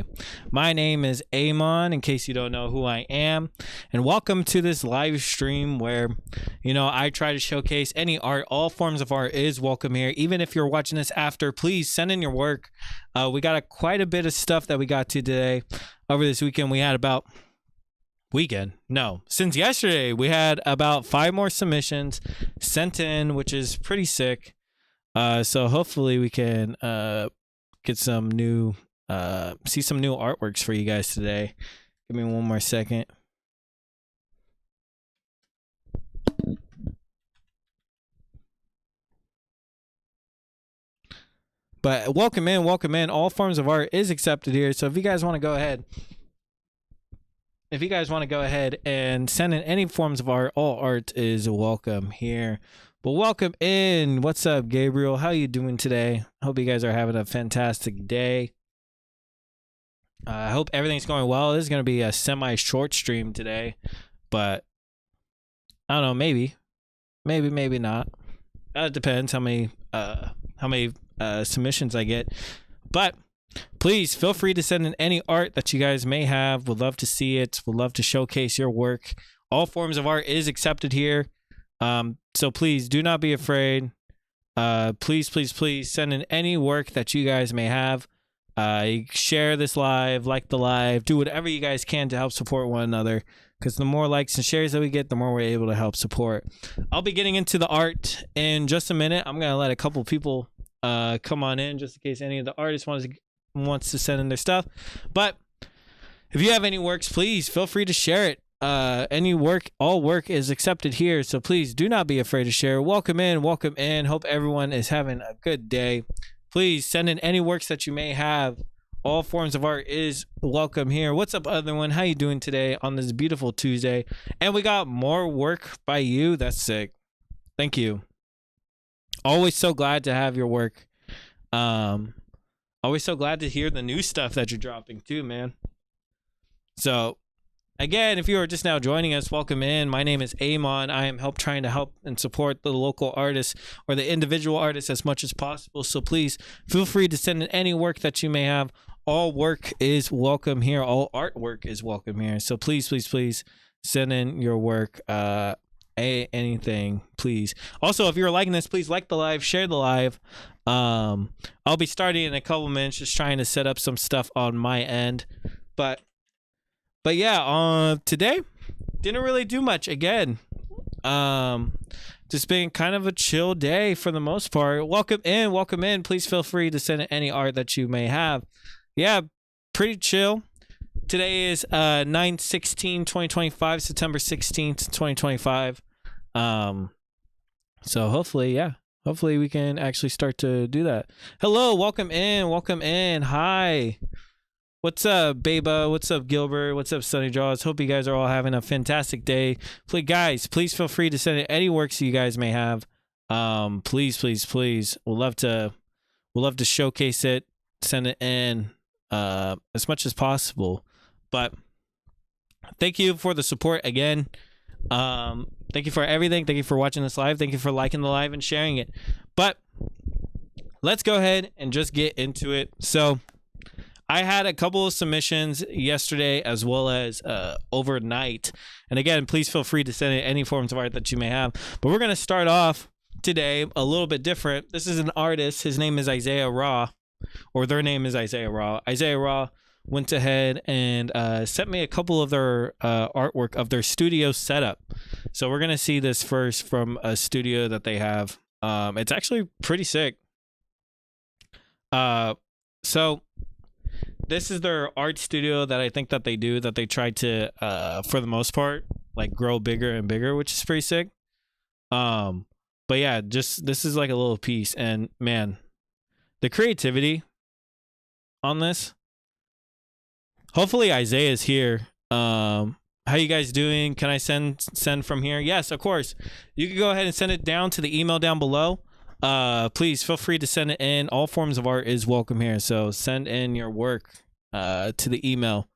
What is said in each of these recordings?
today. My name is Amon, in case you don't know who I am, and welcome to this live stream where, I try to showcase any art. All forms of art is welcome here. Even if you're watching this after, please send in your work. We got quite a bit of stuff that we got to today. Over this weekend, we had since yesterday, we had about 5 more submissions sent in, which is pretty sick. So hopefully we can get some new see some new artworks for you guys today. Give me one more second. But welcome in. All forms of art is accepted here. So if you guys want to go ahead and send in any forms of art, all art is welcome here. But welcome in. What's up, Gabriel? How you doing today? Hope you guys are having a fantastic day. I hope everything's going well. This is going to be a semi-short stream today, but I don't know, maybe not. It depends how many submissions I get. But please feel free to send in any art that you guys may have. Would love to see it. Would love to showcase your work. All forms of art is accepted here. So please do not be afraid. Please send in any work that you guys may have. Share this live, like the live, do whatever you guys can to help support one another, because the more likes and shares that we get, the more we're able to help support. I'll be getting into the art in just a minute. I'm going to let a couple people come on in just in case any of the artists wants to send in their stuff. But if you have any works, please feel free to share it. Any work, all work is accepted here, so please do not be afraid to share. Welcome in. Hope everyone is having a good day. Please send in any works that you may have. All forms of art is welcome here. What's up, other one? How you doing today on this beautiful Tuesday? And we got more work by you. That's sick. Thank you. Always so glad to have your work. Always so glad to hear the new stuff that you're dropping too, man. So again, if you are just now joining us, welcome in. My name is Amon. I am trying to help and support the local artists or the individual artists as much as possible. So please feel free to send in any work that you may have. All work is welcome here. All artwork is welcome here. So please send in your work. Anything, please. Also, if you're liking this, please like the live, share the live. I'll be starting in a couple minutes, just trying to set up some stuff on my end. But yeah, today didn't really do much again. Just been kind of a chill day for the most part. Welcome in. Please feel free to send in any art that you may have. Yeah, pretty chill. Today is 9/16/2025, September 16th, 2025. So hopefully we can actually start to do that. Hello, welcome in. Hi. What's up, Beba? What's up, Gilbert? What's up, Sunny Jaws? Hope you guys are all having a fantastic day. Please feel free to send in any works you guys may have. Please. We'll love to showcase it, send it in as much as possible. But thank you for the support again. Thank you for everything. Thank you for watching this live. Thank you for liking the live and sharing it. But let's go ahead and just get into it. So I had a couple of submissions yesterday as well as overnight. And again, please feel free to send in any forms of art that you may have. But we're going to start off today a little bit different. This is an artist. His name is Isaiah Raw, or their name is Isaiah Raw. Isaiah Raw went ahead and sent me a couple of their artwork of their studio setup. So we're going to see this first from a studio that they have. It's actually pretty sick. So this is their art studio that I think that they do, that they try to, for the most part, like grow bigger and bigger, which is pretty sick. But yeah, just this is like a little piece, and man, the creativity on this. Hopefully Isaiah is here. How you guys doing? Can I send from here? Yes, of course. You can go ahead and send it down to the email down below. Please feel free to send it in. All forms of art is welcome here. So send in your work to the email.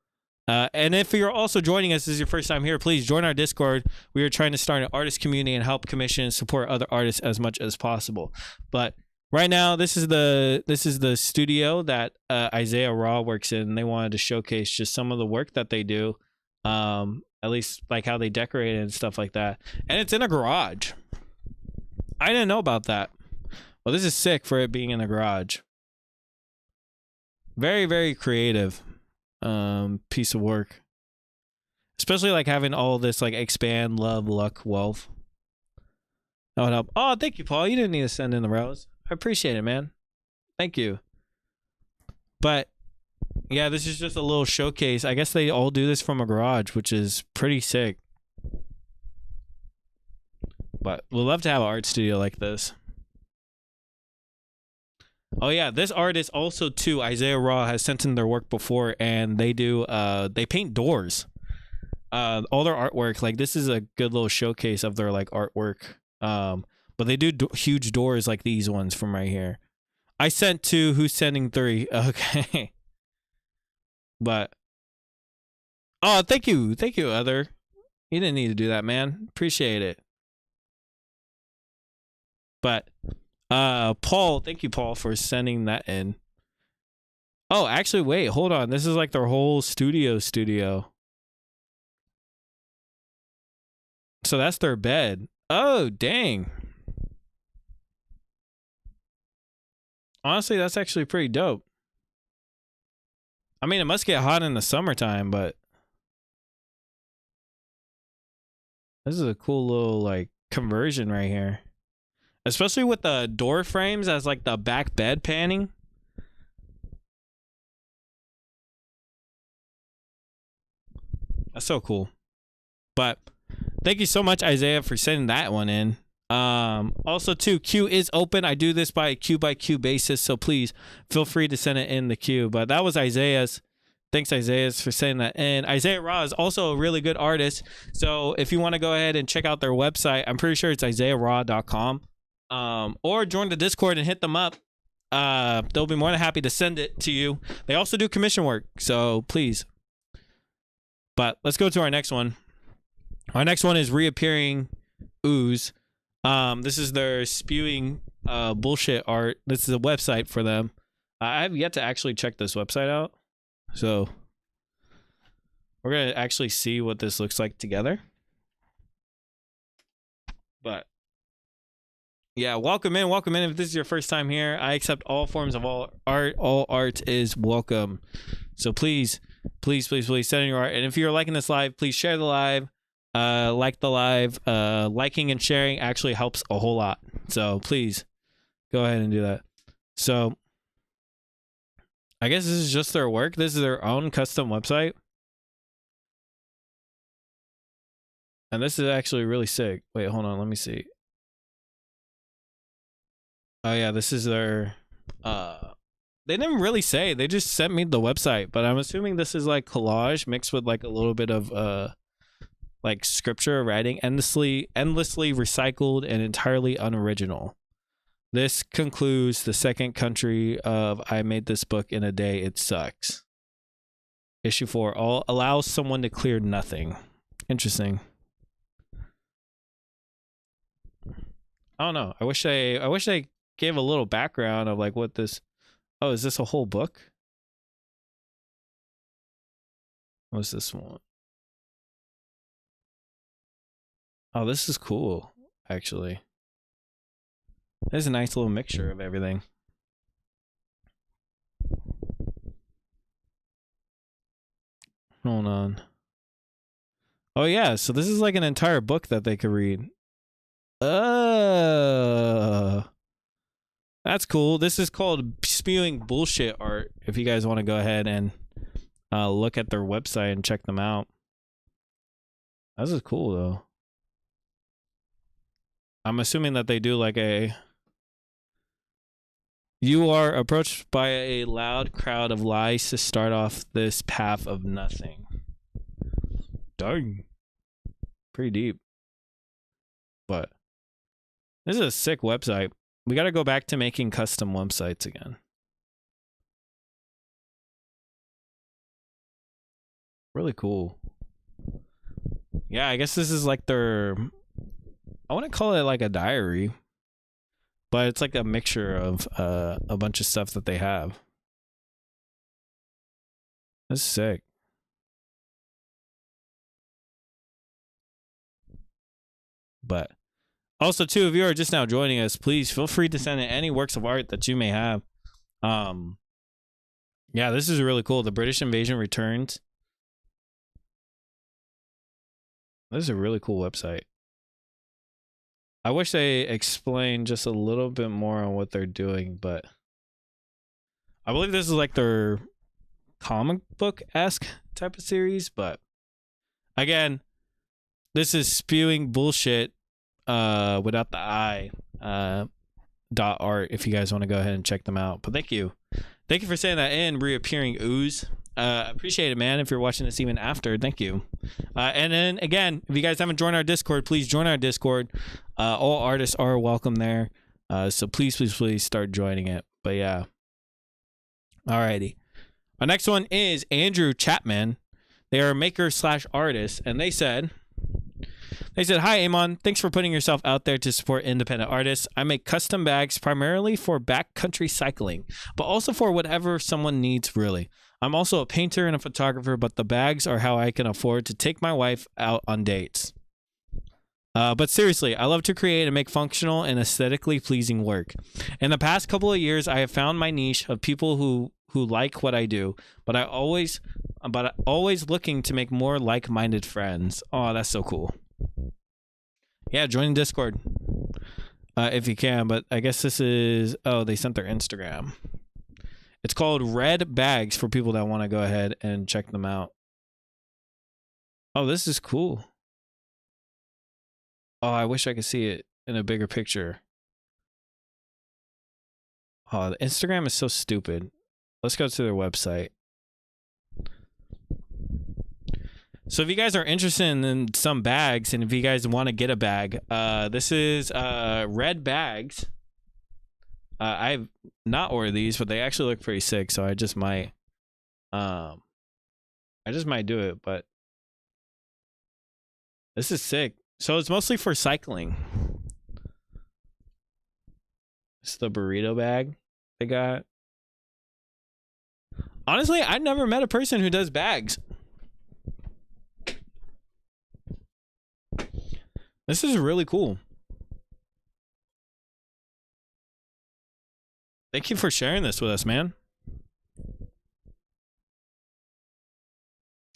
And if you're also joining us, this is your first time here, please join our Discord. We are trying to start an artist community and help commission and support other artists as much as possible. But Right now, this is the studio that Isaiah Raw works in. They wanted to showcase just some of the work that they do, at least like how they decorate it and stuff like that. And it's in a garage. I didn't know about that. Well, this is sick for it being in a garage. Very, very creative piece of work. Especially like having all this like expand, love, luck, wealth. That would help. Oh, thank you, Paul. You didn't need to send in the rose. I appreciate it, man. Thank you. But yeah, this is just a little showcase. I guess they all do this from a garage, which is pretty sick. But we'd love to have an art studio like this. Oh yeah, this artist also too, Isaiah Raw, has sent in their work before, and they do they paint doors. All their artwork, like this is a good little showcase of their like artwork. But they do huge doors like these ones from right here. I sent 2. Who's sending 3? Okay. But oh, thank you, Other. You didn't need to do that, man. Appreciate it. But Paul, thank you, Paul, for sending that in. Oh, actually, wait, hold on. This is like their whole studio. So that's their bed. Oh, dang. Honestly, that's actually pretty dope. I mean, it must get hot in the summertime, but this is a cool little like conversion right here. Especially with the door frames as like the back bed panning. That's so cool. But thank you so much, Isaiah, for sending that one in. Also too, queue is open. I do this by queue basis, so please feel free to send it in the queue. But that was Isaiah's. Thanks, Isaiah, for sending that in. Isaiah Raw is also a really good artist, so if you want to go ahead and check out their website, I'm pretty sure it's isaiahraw.com, or join the Discord and hit them up. They'll be more than happy to send it to you. They also do commission work, so please. But let's go to our next one. Our next one is Reappearing Ooze. This is their spewing bullshit art. This is a website for them. I have yet to actually check this website out, so we're gonna actually see what this looks like together. But yeah, welcome in. If this is your first time here, I accept all forms of all art. All art is welcome. So please send in your art. And if you're liking this live, please share the live. Like the live. Liking and sharing actually helps a whole lot. So please go ahead and do that. So I guess this is just their work. This is their own custom website. And this is actually really sick. Wait, hold on, let me see. Oh yeah, this is their they didn't really say. They just sent me the website, but I'm assuming this is like collage mixed with like a little bit of like scripture writing, endlessly recycled and entirely unoriginal. This concludes the second country of I made this book in a day. It sucks. Issue 4 all allows someone to clear nothing. Interesting. I don't know. I wish I gave a little background of like what this. Oh, is this a whole book? What's this one? Oh, this is cool, actually. There's a nice little mixture of everything. Hold on. Oh yeah, so this is like an entire book that they could read. That's cool. This is called Spewing Bullshit Art. If you guys want to go ahead and look at their website and check them out. This is cool though. I'm assuming that they do like a. You are approached by a loud crowd of lies to start off this path of nothing. Dang. Pretty deep. But this is a sick website. We got to go back to making custom websites again. Really cool. Yeah, I guess this is like their. I want to call it like a diary. but it's like a mixture of a bunch of stuff that they have. That's sick. But also, too, if you are just now joining us, please feel free to send in any works of art that you may have. Yeah, this is really cool. The British Invasion Returns. This is a really cool website. I wish they explained just a little bit more on what they're doing, but I believe this is like their comic book-esque type of series, but again, this is spewing bullshit without the I .art if you guys want to go ahead and check them out. But thank you for saying that in Reappearing Ooze. Appreciate it, man. If you're watching this even after, thank you. And then again, if you guys haven't joined our Discord, please join our Discord. All artists are welcome there, so please start joining it. But yeah, alrighty. Our next one is Andrew Chapman. They are a maker/artist, and they said, "Hi, Amon. Thanks for putting yourself out there to support independent artists. I make custom bags primarily for backcountry cycling, but also for whatever someone needs, really. I'm also a painter and a photographer, but the bags are how I can afford to take my wife out on dates. But seriously, I love to create and make functional and aesthetically pleasing work. In the past couple of years, I have found my niche of people who like what I do, but always looking to make more like-minded friends." Oh, that's so cool. Yeah, join Discord if you can, but I guess this is, oh, they sent their Instagram. It's called Red Bags for people that want to go ahead and check them out. Oh, this is cool. Oh, I wish I could see it in a bigger picture. Oh, the Instagram is so stupid. Let's go to their website. So if you guys are interested in some bags, and if you guys want to get a bag, this is Red Bags. I've not ordered these, but they actually look pretty sick, so I just might do it. But this is sick. So it's mostly for cycling. It's the burrito bag they got. Honestly, I've never met a person who does bags. This is really cool. Thank you for sharing this with us, man.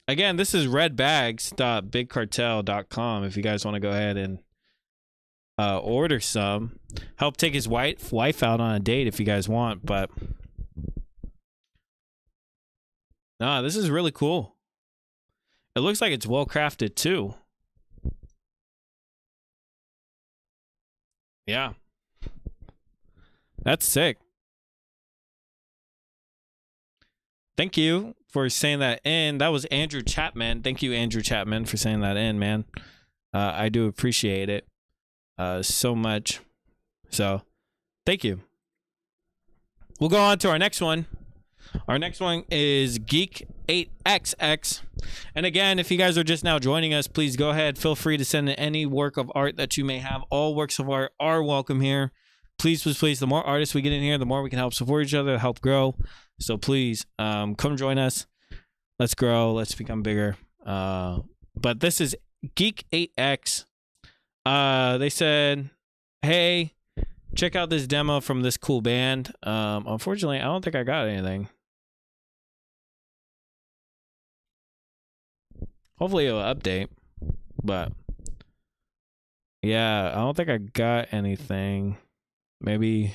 Again, this is redbags.bigcartel.com if you guys want to go ahead and order some. Help take his wife out on a date if you guys want, but nah, this is really cool. It looks like it's well crafted too. Yeah. That's sick. Thank you for saying that in. That was Andrew Chapman. Thank you, Andrew Chapman, for saying that in, man. I do appreciate it so much. So, thank you. We'll go on to our next one. Our next one is Geek8XX. And again, if you guys are just now joining us, please go ahead. Feel free to send in any work of art that you may have. All works of art are welcome here. Please. The more artists we get in here, the more we can help support each other, help grow. So please, come join us. Let's grow. Let's become bigger. But this is Geek8X. They said, "Hey, check out this demo from this cool band." Unfortunately, I don't think I got anything. Hopefully it'll update. But yeah, I don't think I got anything. Maybe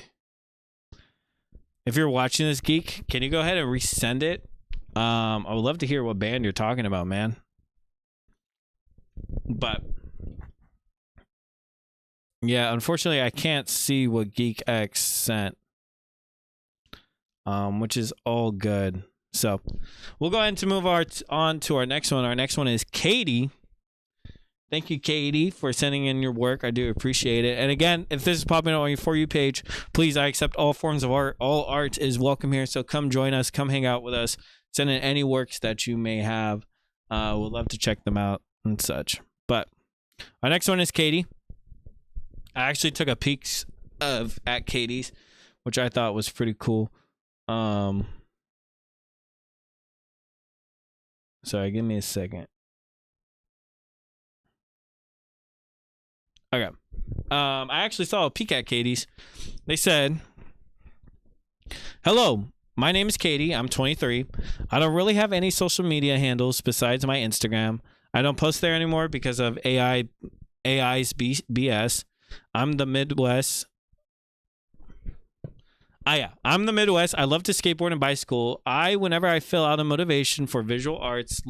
if you're watching this, Geek, can you go ahead and resend it? I would love to hear what band you're talking about, man. But yeah, unfortunately, I can't see what GeekX sent, which is all good. So we'll go ahead and move on to our next one. Our next one is Katie. Thank you, Katie, for sending in your work. I do appreciate it. And again, if this is popping up on your For You page, please, I accept all forms of art. All art is welcome here. So come join us. Come hang out with us. Send in any works that you may have. We'd love to check them out and such. But our next one is Katie. I actually took a peek of at Katie's, which I thought was pretty cool. Sorry, give me a second. Okay. I actually saw a peek at Katie's. They said, "Hello, my name is Katie. I'm 23. I don't really have any social media handles besides my Instagram. I don't post there anymore because of AI's BS. I'm the Midwest. I'm the Midwest. I love to skateboard and bicycle. Whenever I feel out of motivation for visual arts,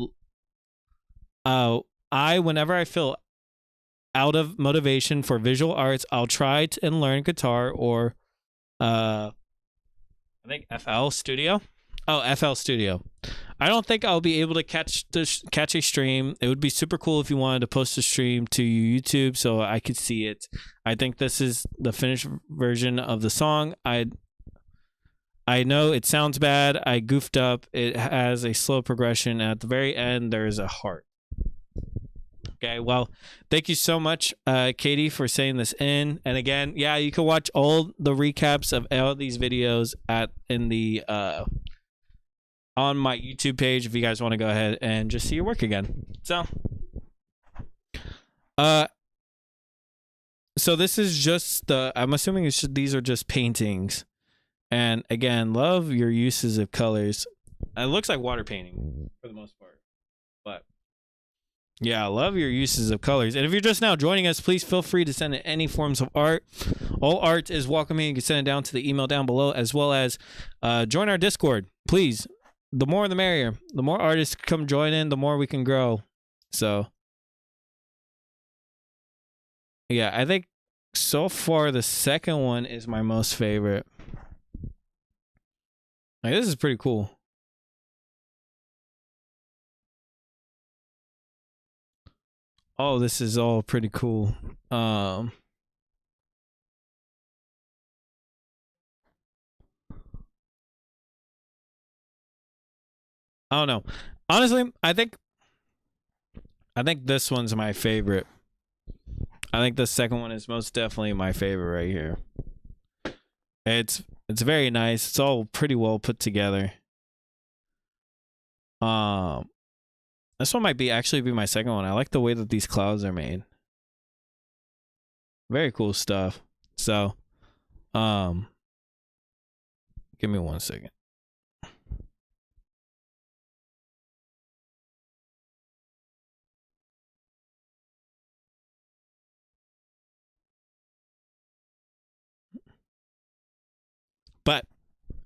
I'll try and learn guitar or I think FL Studio. Oh, FL Studio. I don't think I'll be able to catch a stream. It would be super cool if you wanted to post a stream to YouTube so I could see it. I think this is the finished version of the song. I know it sounds bad. I goofed up. It has a slow progression. At the very end, there's a heart." Okay, well, thank you so much, Katie, for saying this in. And again, yeah, you can watch all the recaps of all these videos on my YouTube page if you guys want to go ahead and just see your work again. So this is just I'm assuming these are just paintings. And again, love your uses of colors. It looks like water painting for the most part. But yeah, I love your uses of colors. And if you're just now joining us, please feel free to send in any forms of art. All art is welcoming. You can send it down to the email down below, as well as join our Discord. Please, the more the merrier. The more artists come join in, the more we can grow. So yeah, I think so far the second one is my most favorite. Like, this is pretty cool. Oh, this is all pretty cool. I don't know. Honestly, I think this one's my favorite. I think the second one is most definitely my favorite right here. It's very nice. It's all pretty well put together. This one might actually be my second one. I like the way that these clouds are made. Very cool stuff. So, give me 1 second. But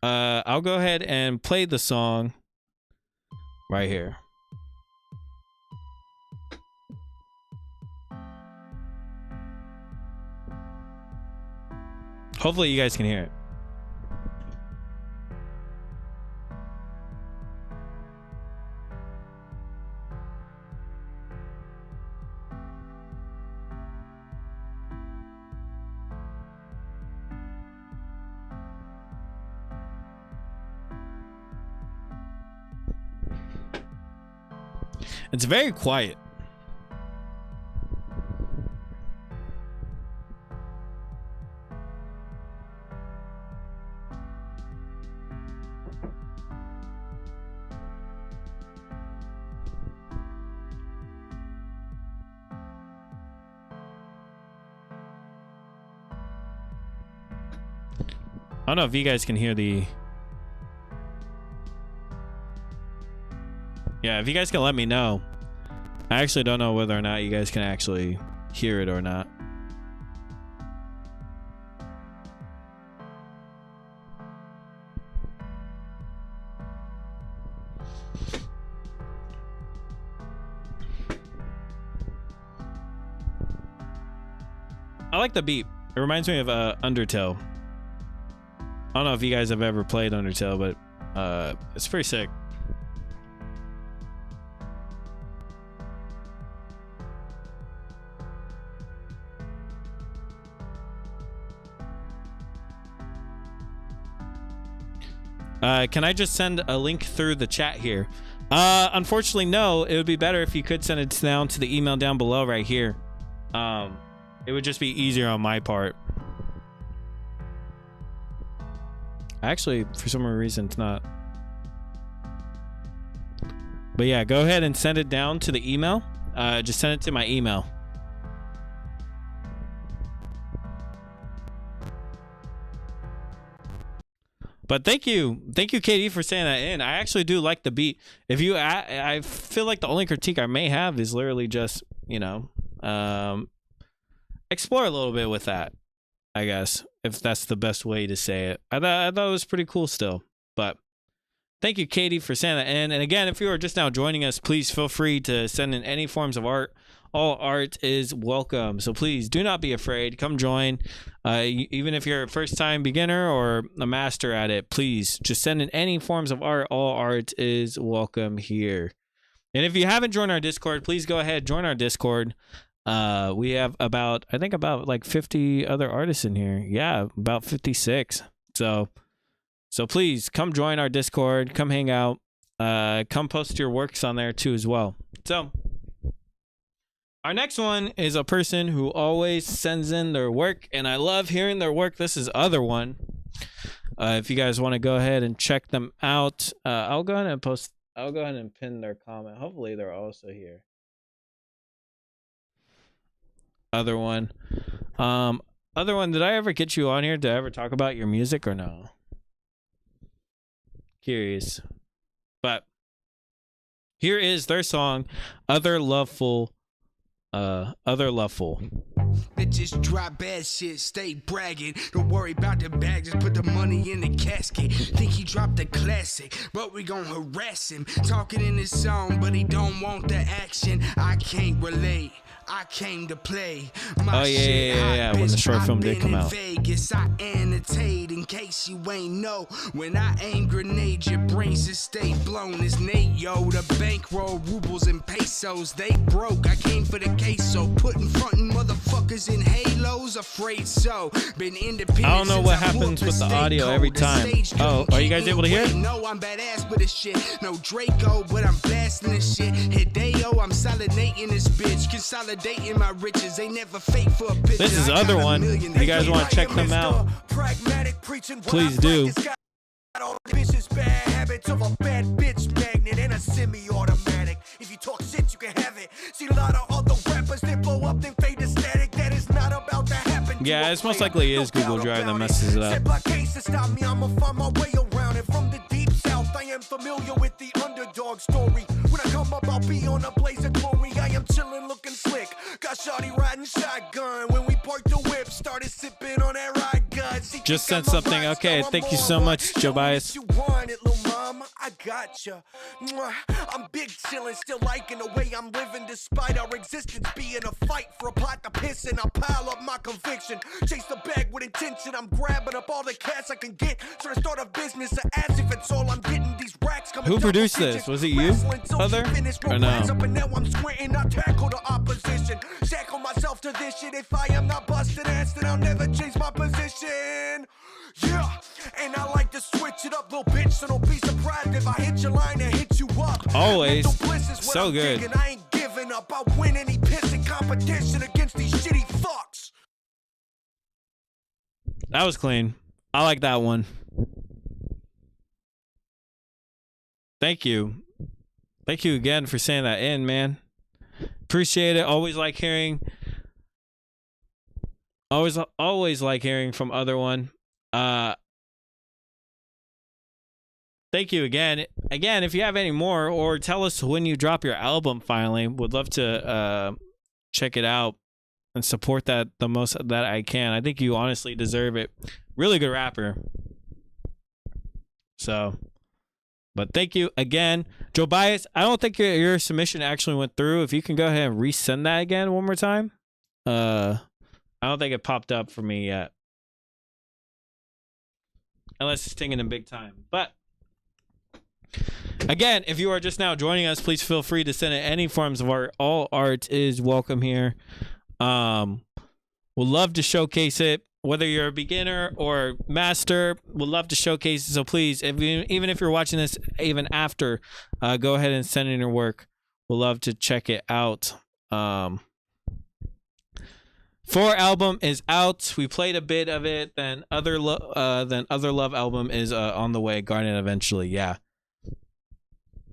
I'll go ahead and play the song right here. Hopefully you guys can hear it. It's very quiet. I don't know if you guys can hear the... Yeah, if you guys can let me know. I actually don't know whether or not you guys can actually hear it or not. I like the beat. It reminds me of Undertale. I don't know if you guys have ever played Undertale, but it's pretty sick. Can I just send a link through the chat here? Unfortunately, no. It would be better if you could send it down to the email down below right here. It would just be easier on my part. Actually, for some reason, it's not. But yeah, go ahead and send it down to the email. Just send it to my email. But thank you, Katie, for saying that in. I actually do like the beat. If you, I feel like the only critique I may have is literally just, you know, explore a little bit with that, I guess, if that's the best way to say it. I thought it was pretty cool still. But thank you, Katie, for saying that in. And again, if you are just now joining us, please feel free to send in any forms of art. All art is welcome. So please do not be afraid. Come join. Even if you're a first-time beginner or a master at it, please just send in any forms of art. All art is welcome here. And if you haven't joined our Discord, please go ahead, join our Discord. We have about like 50 other artists in here. Yeah, about 56. So please come join our Discord. Come hang out. Come post your works on there too as well. So our next one is a person who always sends in their work, and I love hearing their work. This is Other One. If you guys want to go ahead and check them out, I'll go ahead and pin their comment. Hopefully they're also here. Other One. Other One, did I ever get you on here? Did I ever talk about your music or no? Curious. But here is their song, Other Loveful. Bitches drop bad shit, stay bragging. Don't worry about the bag, just put the money in the casket. Think he dropped a classic, but we gon' harass him. Talking in his song, but he don't want the action. I can't relate. I came to play. My yeah. When the short film did come out. Vegas, I annotate in case you ain't know. When I aim grenade, your brains just stay blown. It's Nate, yo. The bankroll, rubles and pesos, they broke. I came for the queso, putting frontin' motherfuckers in halos. Afraid so. Been independent. I don't know what happens with the audio every time. Oh, are you guys able to hear it? No, I'm badass with this shit. No Draco, but I'm blasting this shit. Hideo, I'm solidating this bitch. Consolidating my riches. They never fake for a picture. This is Other One. If you guys want to check them out, please do. Vicious bad habits of a bad bitch magnet and a semi-automatic. If you talk shit, you can have it. See a lot of other rappers that blow up, then fade to static. That is not about to happen. Yeah, it's most likely is Google Drive that messes it up. I'ma find my way around it. From the deep south, I am familiar with the underdog story. When I come up, I'll be on a blaze of glory. I am chillin', looking slick. Got shawty riding shotgun. When we parked the whip, started sipping on that ride gun. Just sent something. Okay, thank you so much, Joe Bias. You want it, little mama? I gotcha. I'm big chillin', still liking the way I'm living, despite our existence being a fight for a pot to piss in. I pile up my conviction, chase the bag with intention. I'm grabbing up all the cash I can get, so to start a business as if it's all I'm getting. These racks coming. Who produced this? Was it you, Other? Or no? And now I'm squinting, I tackle the opposition. Shackle myself to this shit. If I am not busted ass, then I'll never change my position. Yeah, and I like to switch it up, little bitch, so don't be surprised if I hit your line and hit you up. Always. So good. Thinking. I ain't giving up. I'll win any pissing competition against these shitty fucks. That was clean. I like that one. Thank you. Thank you again for saying that in, man. Appreciate it. Always like hearing. Always like hearing from Other One. Thank you again. Again, if you have any more, or tell us when you drop your album finally, would love to check it out and support that the most that I can. I think you honestly deserve it. Really good rapper. So, but thank you again, Joe Bias. I don't think your submission actually went through. If you can go ahead and resend that again one more time. I don't think it popped up for me yet. Unless it's taking them big time. But again, if you are just now joining us, please feel free to send in any forms of art. All art is welcome here. We'll love to showcase it. Whether you're a beginner or master, we'll love to showcase it. So please, even if you're watching this even after, go ahead and send in your work. We'll love to check it out. 4 album is out. We played a bit of it. Then Other Love album is on the way. Garden eventually. Yeah,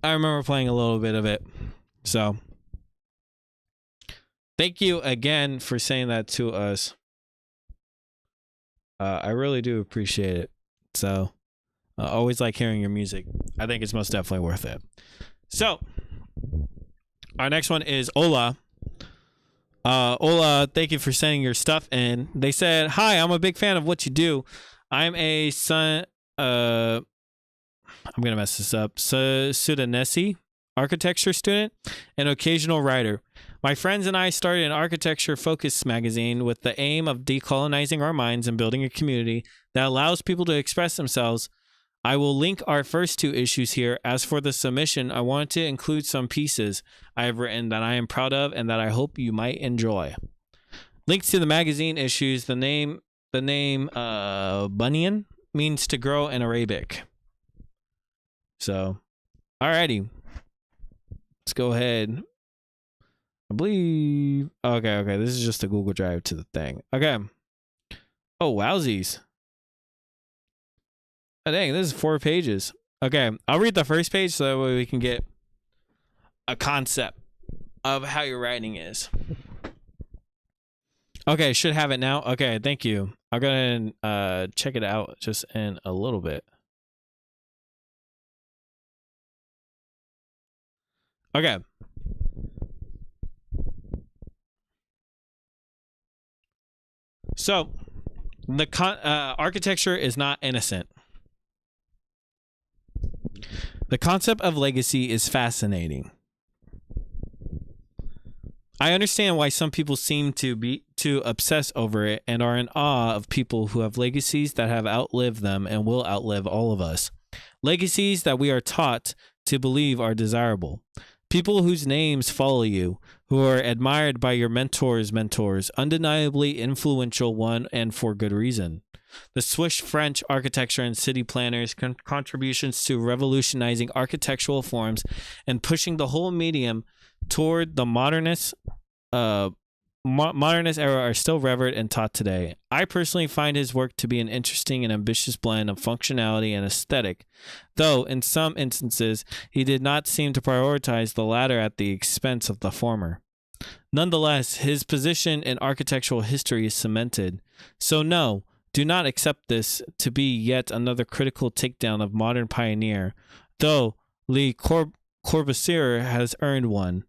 I remember playing a little bit of it. So thank you again for saying that to us. I really do appreciate it. So always like hearing your music. I think it's most definitely worth it. So our next one is Ola. Ola, thank you for sending your stuff in. They said, "Hi, I'm a big fan of what you do. I'm a I'm gonna mess this up. Sudanese architecture student and occasional writer. My friends and I started an architecture focused magazine with the aim of decolonizing our minds and building a community that allows people to express themselves. I will link our first 2 issues here. As for the submission, I wanted to include some pieces I have written that I am proud of and that I hope you might enjoy. Links to the magazine issues. The name Bunyan means to grow in Arabic. So, alrighty. Let's go ahead. I believe. Okay. This is just a Google Drive to the thing. Okay. Oh, wowsies. Oh, dang, this is 4 pages. Okay, I'll read the first page so that way we can get a concept of how your writing is. Okay, should have it now. Okay, thank you. I'll go ahead and check it out just in a little bit. Okay. So, the architecture is not innocent. The concept of legacy is fascinating. I understand why some people seem to obsess over it and are in awe of people who have legacies that have outlived them and will outlive all of us. Legacies that we are taught to believe are desirable. People whose names follow you, who are admired by your mentors, undeniably influential one and for good reason. The Swiss French architecture and city planners' contributions to revolutionizing architectural forms and pushing the whole medium toward the modernist era are still revered and taught today. I personally find his work to be an interesting and ambitious blend of functionality and aesthetic, though in some instances he did not seem to prioritize the latter at the expense of the former. Nonetheless, his position in architectural history is cemented. So no, do not accept this to be yet another critical takedown of modern pioneer, though Le Corbusier has earned one.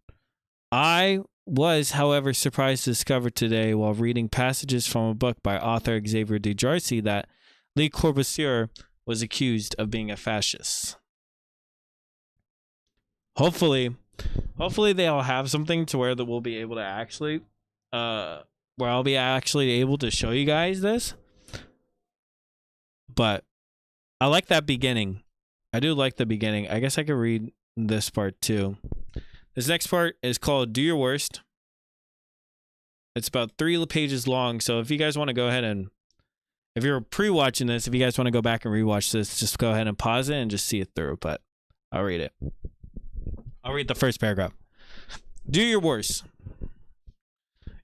I was, however, surprised to discover today while reading passages from a book by author Xavier de Jarcy that Le Corbusier was accused of being a fascist. Hopefully they all have something to where that we'll be able to actually, where I'll be actually able to show you guys this. But I like that beginning. I do like the beginning. I guess I could read this part too. This next part is called Do Your Worst. It's about 3 pages long. So if you guys want to go ahead and, if you're pre-watching this, if you guys want to go back and rewatch this, just go ahead and pause it and just see it through. But I'll read it. I'll read the first paragraph. Do your worst.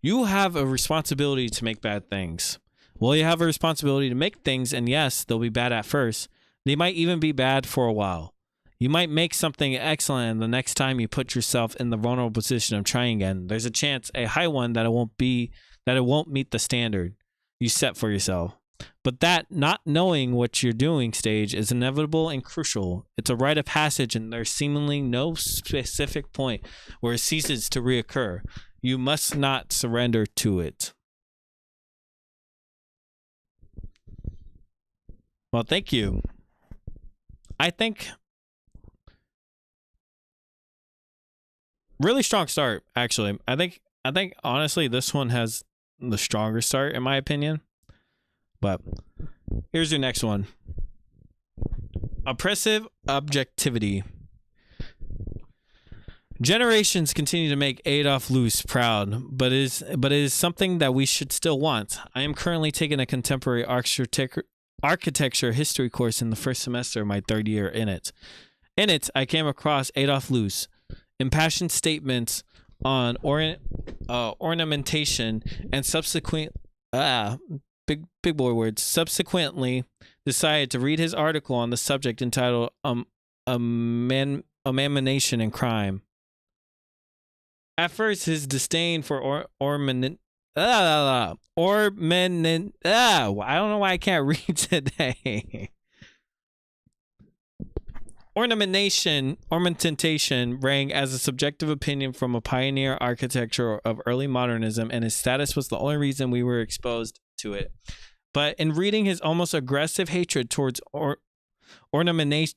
You have a responsibility to make bad things. Well, you have a responsibility to make things, and yes, they'll be bad at first. They might even be bad for a while. You might make something excellent, and the next time you put yourself in the vulnerable position of trying again, there's a chance, a high one, that it won't meet the standard you set for yourself. But that not knowing what you're doing stage is inevitable and crucial. It's a rite of passage, and there's seemingly no specific point where it ceases to reoccur. You must not surrender to it. Well, thank you. I think really strong start, actually. I think honestly this one has the stronger start in my opinion. But here's your next one. Oppressive objectivity. Generations continue to make Adolf Loos proud, but it is something that we should still want. I am currently taking a contemporary architecture history course in the first semester of my 3rd year in it. In it, I came across Adolf Loos. Impassioned statements on ornamentation and big boy words, subsequently decided to read his article on the subject entitled Abomination and Crime. At first, his disdain for I don't know why I can't read today. Ornamentation rang as a subjective opinion from a pioneer architecture of early modernism, and his status was the only reason we were exposed to it. But in reading his almost aggressive hatred towards ornamentation,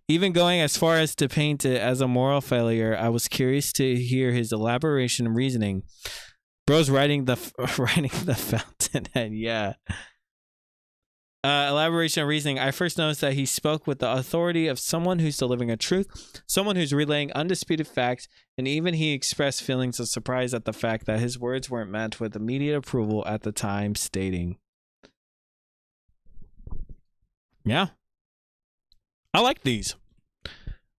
even going as far as to paint it as a moral failure, I was curious to hear his elaboration and reasoning. Bro's writing the Fountainhead, yeah. Elaboration and reasoning. I first noticed that he spoke with the authority of someone who's delivering a truth, someone who's relaying undisputed facts, and even he expressed feelings of surprise at the fact that his words weren't met with immediate approval at the time, stating, "Yeah, I like these.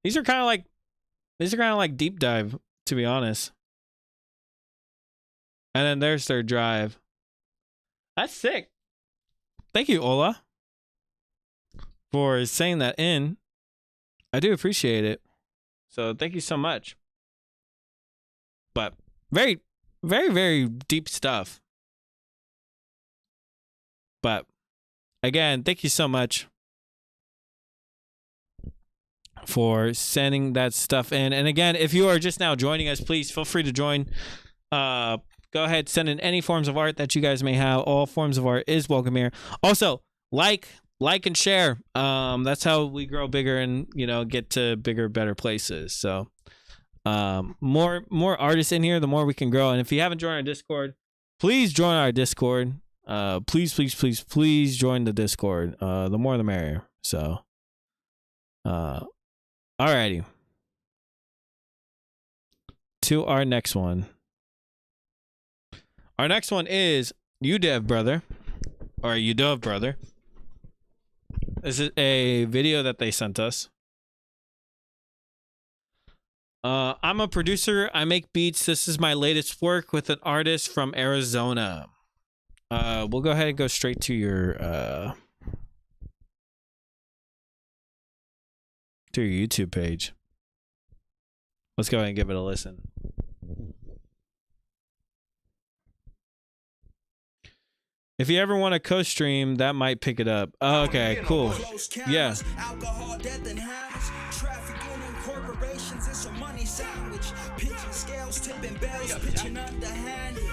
These are kind of like deep dive, to be honest." And then there's their drive. That's sick. Thank you, Ola, for saying that in. I do appreciate it. So thank you so much. But very, very, very deep stuff. But again, thank you so much for sending that stuff in. And again, if you are just now joining us, please feel free to join. Go ahead, send in any forms of art that you guys may have. All forms of art is welcome here. Also, like and share. That's how we grow bigger and, get to bigger, better places. So more artists in here, the more we can grow. And if you haven't joined our Discord, please join our Discord. Please join the Discord. The more the merrier. So alrighty. To our next one. Our next one is UDev Brother, or UDev Brother. This is a video that they sent us. I'm a producer. I make beats. This is my latest work with an artist from Arizona. We'll go ahead and go straight to your YouTube page. Let's go ahead and give it a listen. If you ever want to co-stream, that might pick it up. Oh, okay, cool. Yeah. Alcohol, death, and hounds. Trafficking in corporations, it's a money sandwich. Pitching scales, tipping bells, pitching underhanded.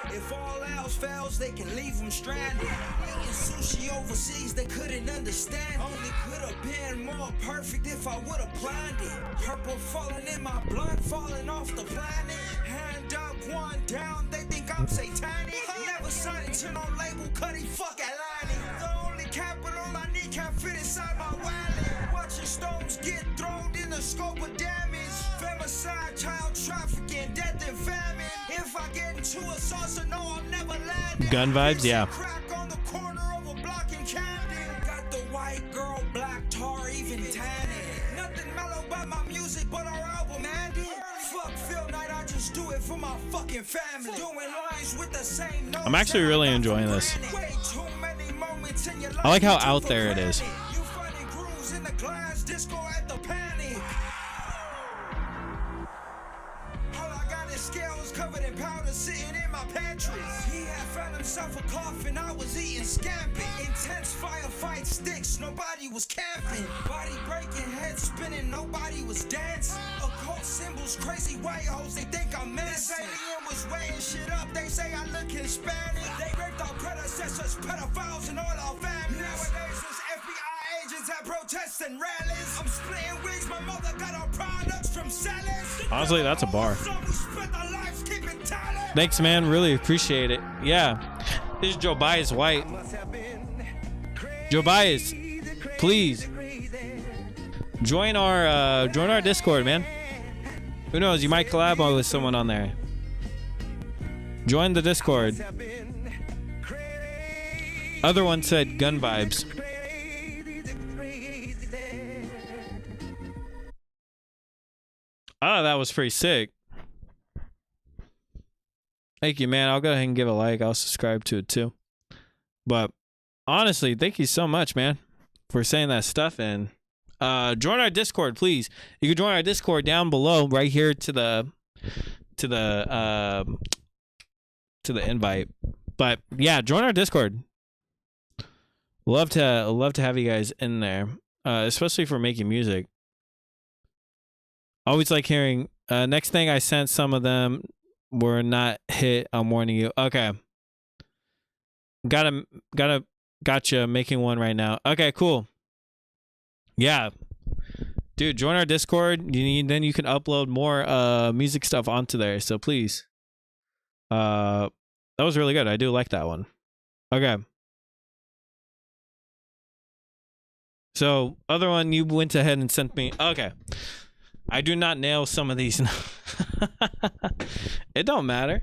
If all else fails, they can leave them stranded. Eating sushi overseas, they couldn't understand. Only could have been more perfect if I would have planned it. Purple falling in my blood, falling off the planet. Hand up, one down, they think I'm satanic. Never signed to no label, cutty fuck Atlantic. The only capital I need can't fit inside my wallet. Watching stones get thrown in the scope of damage. Femicide, child trafficking, death and famine. If I get into a saucer, no, I'll never land. Gun vibes, yeah. Crack on the corner of a block in Camden. Got the white girl, black tar, even tanning. Nothing mellow about my music, but our album ended. Fuck Phil Knight, I just do it for my fucking family. Doing lines with the same notes. I'm actually really enjoying this. I like how out there it is. You finding grooves in the glass, disco at the penny. All I got is scales covered in powder sitting in my pantry. He had found himself a coffin, I was eating scampi. Intense firefight sticks, nobody was camping. Body breaking, head spinning, nobody was dancing. Occult symbols, crazy white hoes, they think I'm menacing. This alien was weighing shit up, they say I look Hispanic. They raped our predecessors, pedophiles, and all our families. Nowadays it's FBI agents at protests and rallies. I'm splitting wigs, my mother got our products from salads. Honestly, that's a bar. Thanks, man. Really appreciate it. Yeah. This is Joe Bias White. Joe Bias, please join our Discord, man. Who knows? You might collab with someone on there. Join the Discord. Other one said gun vibes. Oh, that was pretty sick. Thank you, man. I'll go ahead and give a like. I'll subscribe to it too. But honestly, thank you so much, man, for saying that stuff. And join our Discord, please. You can join our Discord down below, right here to the invite. But yeah, join our Discord. Love to have you guys in there, especially for making music. Always like hearing. Next thing I sent, some of them were not hit. I'm warning you. Okay. Gotcha. Making one right now. Okay, cool. Yeah, dude, join our Discord. Then you can upload more music stuff onto there. So please. That was really good. I do like that one. Okay. So other one you went ahead and sent me. Okay. I do not nail some of these. It don't matter.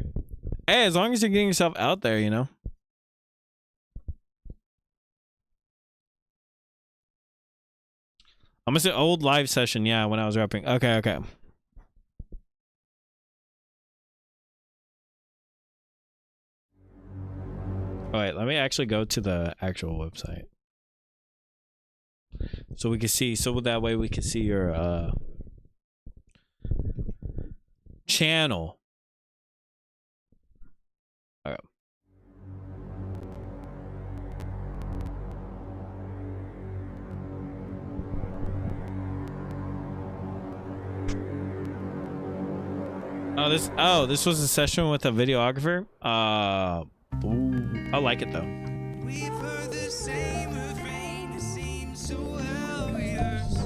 Hey, as long as you're getting yourself out there, you know. I'm gonna say old live session, yeah, when I was rapping. Okay. All right, let me actually go to the actual website. So we can see, so that way we can see your channel. All right. This was a session with a videographer. Ooh, I like it though. We've heard the same refrain, it seems so obvious.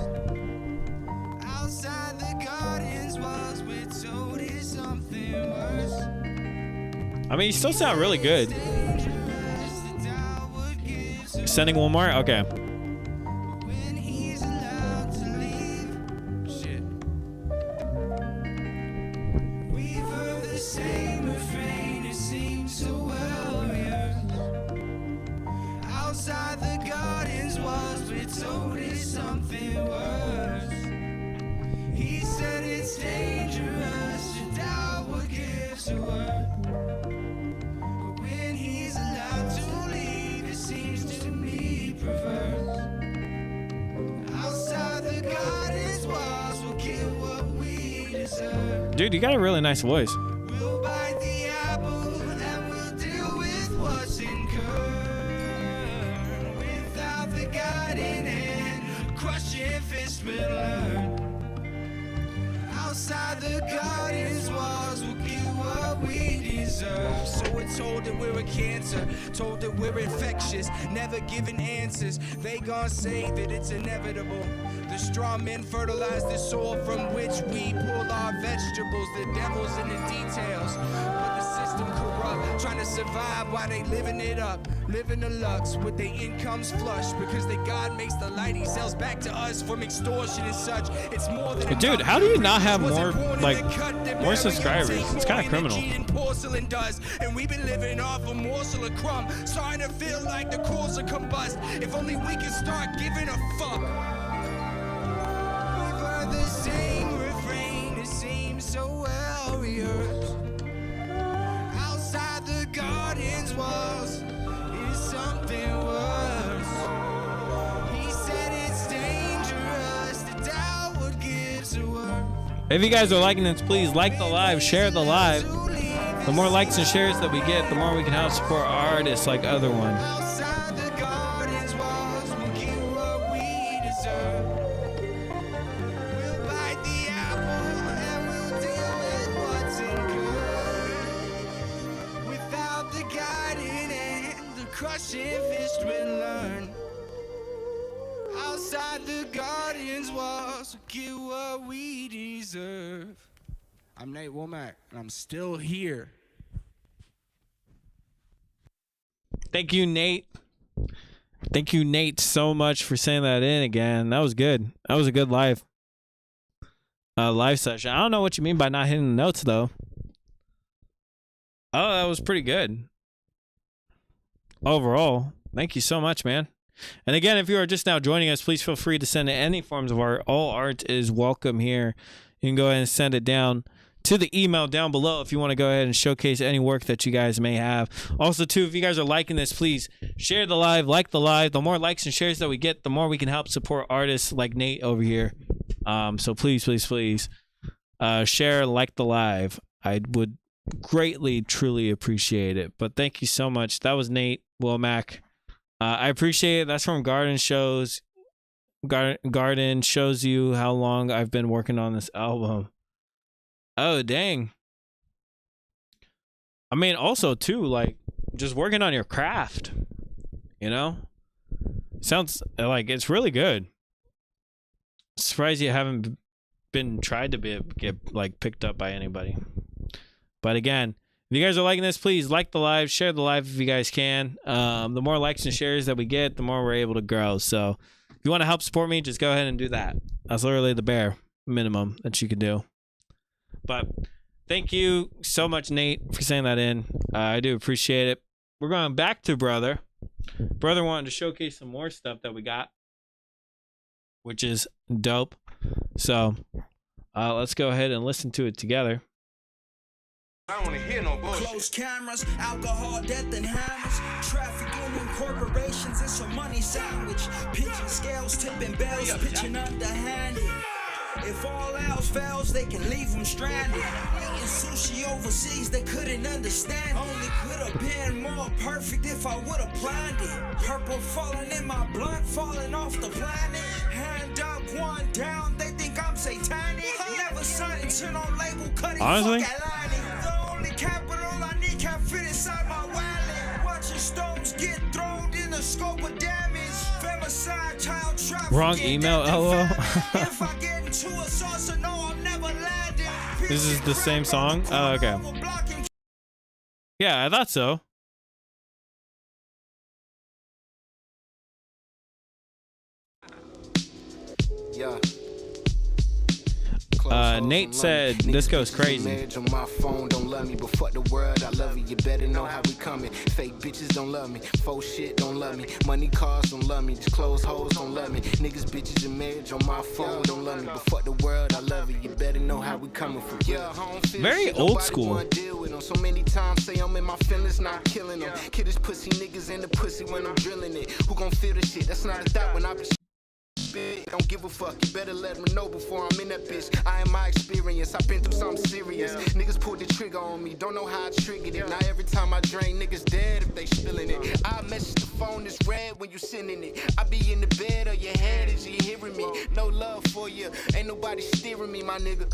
Outside the garden's walls, we're told it's something worse. I mean, you still sound really good. Sending one more? Okay. When he's allowed to leave. Shit. We've heard the same refrain, it seems so obvious. Outside the garden's walls, we're told it's something worse. He said it's dangerous to doubt what gives a word. But when he's allowed to leave, it seems to me perverse. Outside the garden's walls, we'll get what we deserve. Dude, you got a really nice voice. We'll bite the apple and we'll deal with what's incurred. Without the guiding hand, crushing fist will learn. Outside the garden's walls, we'll get what we deserve. So we're told that we're a cancer, told that we're infectious, never given answers. They gon' say that it's inevitable. The straw men fertilize the soil from which we pull our vegetables. The devil's in the details, but the system corrupt, trying to survive while they living it up, living the lux with their incomes flush. Because the God makes the light, he sells back to us from extortion and such. It's more than Dude, how do you not have more, like, more subscribers? It's kind of criminal. Porcelain does, and we've been living off a morsel of crumb, starting to feel like the cores are combust. If only we can start giving a fuck. We've heard the same refrain, it seems so well rehearsed. Outside the garden's walls is something worse. He said it's dangerous to doubt what gives a word. If you guys are liking this, please like the live, share the live. The more likes and shares that we get, the more we can help support artists like other ones. Outside the garden's walls, we'll get what we deserve. We'll bite the apple and we'll deal with what's incurred. Without the guiding hand, the crushing fist will learn. Outside the garden's walls, we'll get what we deserve. I'm Nate Womack, and I'm still here. Thank you, Nate. Thank you, Nate, so much for saying that in again. That was good. That was a good live session. I don't know what you mean by not hitting the notes, though. Oh, that was pretty good. Overall, thank you so much, man. And again, if you are just now joining us, please feel free to send in any forms of art. All art is welcome here. You can go ahead and send it down to the email down below if you want to go ahead and showcase any work that you guys may have. Also, too, if you guys are liking this, please share the live, like the live. The more likes and shares that we get, the more we can help support artists like Nate over here. So please, please, please share, like the live. I would greatly, truly appreciate it. But thank you so much. That was Nate Womack. I appreciate it. That's from Garden Shows. Garden shows you how long I've been working on this album. Oh, dang. I mean, also, too, like, just working on your craft, you know? Sounds like it's really good. Surprised you haven't been tried to get like, picked up by anybody. But again, if you guys are liking this, please like the live, share the live if you guys can. The more likes and shares that we get, the more we're able to grow. So if you want to help support me, just go ahead and do that. That's literally the bare minimum that you can do. But thank you so much, Nate, for saying that in. I do appreciate it. We're going back to Brother. Brother wanted to showcase some more stuff that we got, which is dope. So let's go ahead and listen to it together. I don't want to hear no bullshit. Close cameras, alcohol, death, and hammers. Traffic union corporations, it's a money sandwich. Pitching scales, tipping bells, pitching underhanded. If all else fails, they can leave them stranded. Eating sushi overseas, they couldn't understand. Only could have been more perfect if I would have planned it. Purple falling in my blunt, falling off the planet. Hand up, one down, they think I'm satanic. Never signed to no label, cutting Honestly? The only capital I need can't fit inside my wallet. Watching stones get thrown in the scope of damage. Femicide, child trafficking. Wrong email, LOL. If I get into a saucer, no, I'm never landing. This is the same song? Oh, okay. Yeah, I thought so. Yeah. Nate said this goes crazy. On my phone, don't love me, but fuck the world, I love you. You better know how we coming. Fake bitches don't love me, faux shit don't love me. Money cars don't love me, just clothes hoes don't love me. Niggas, bitches, and marriage on my phone don't love me, but fuck the world, I love you. You better know how we coming for real. Very old school. So many times say I'm in my feelings, not killing them. Kid is pussy niggas in the pussy when I'm drilling it. Who gon' feel the shit? That's not a thought when I be. Don't give a fuck, you better let me know before I'm in that bitch. I am my experience, I've been through something serious. Niggas pulled the trigger on me, don't know how I triggered it. Now every time I drain, niggas dead if they spilling it. I message the phone is red when you sending it. I be in the bed or your head is you hearing me. No love for you, ain't nobody steering me, my nigga.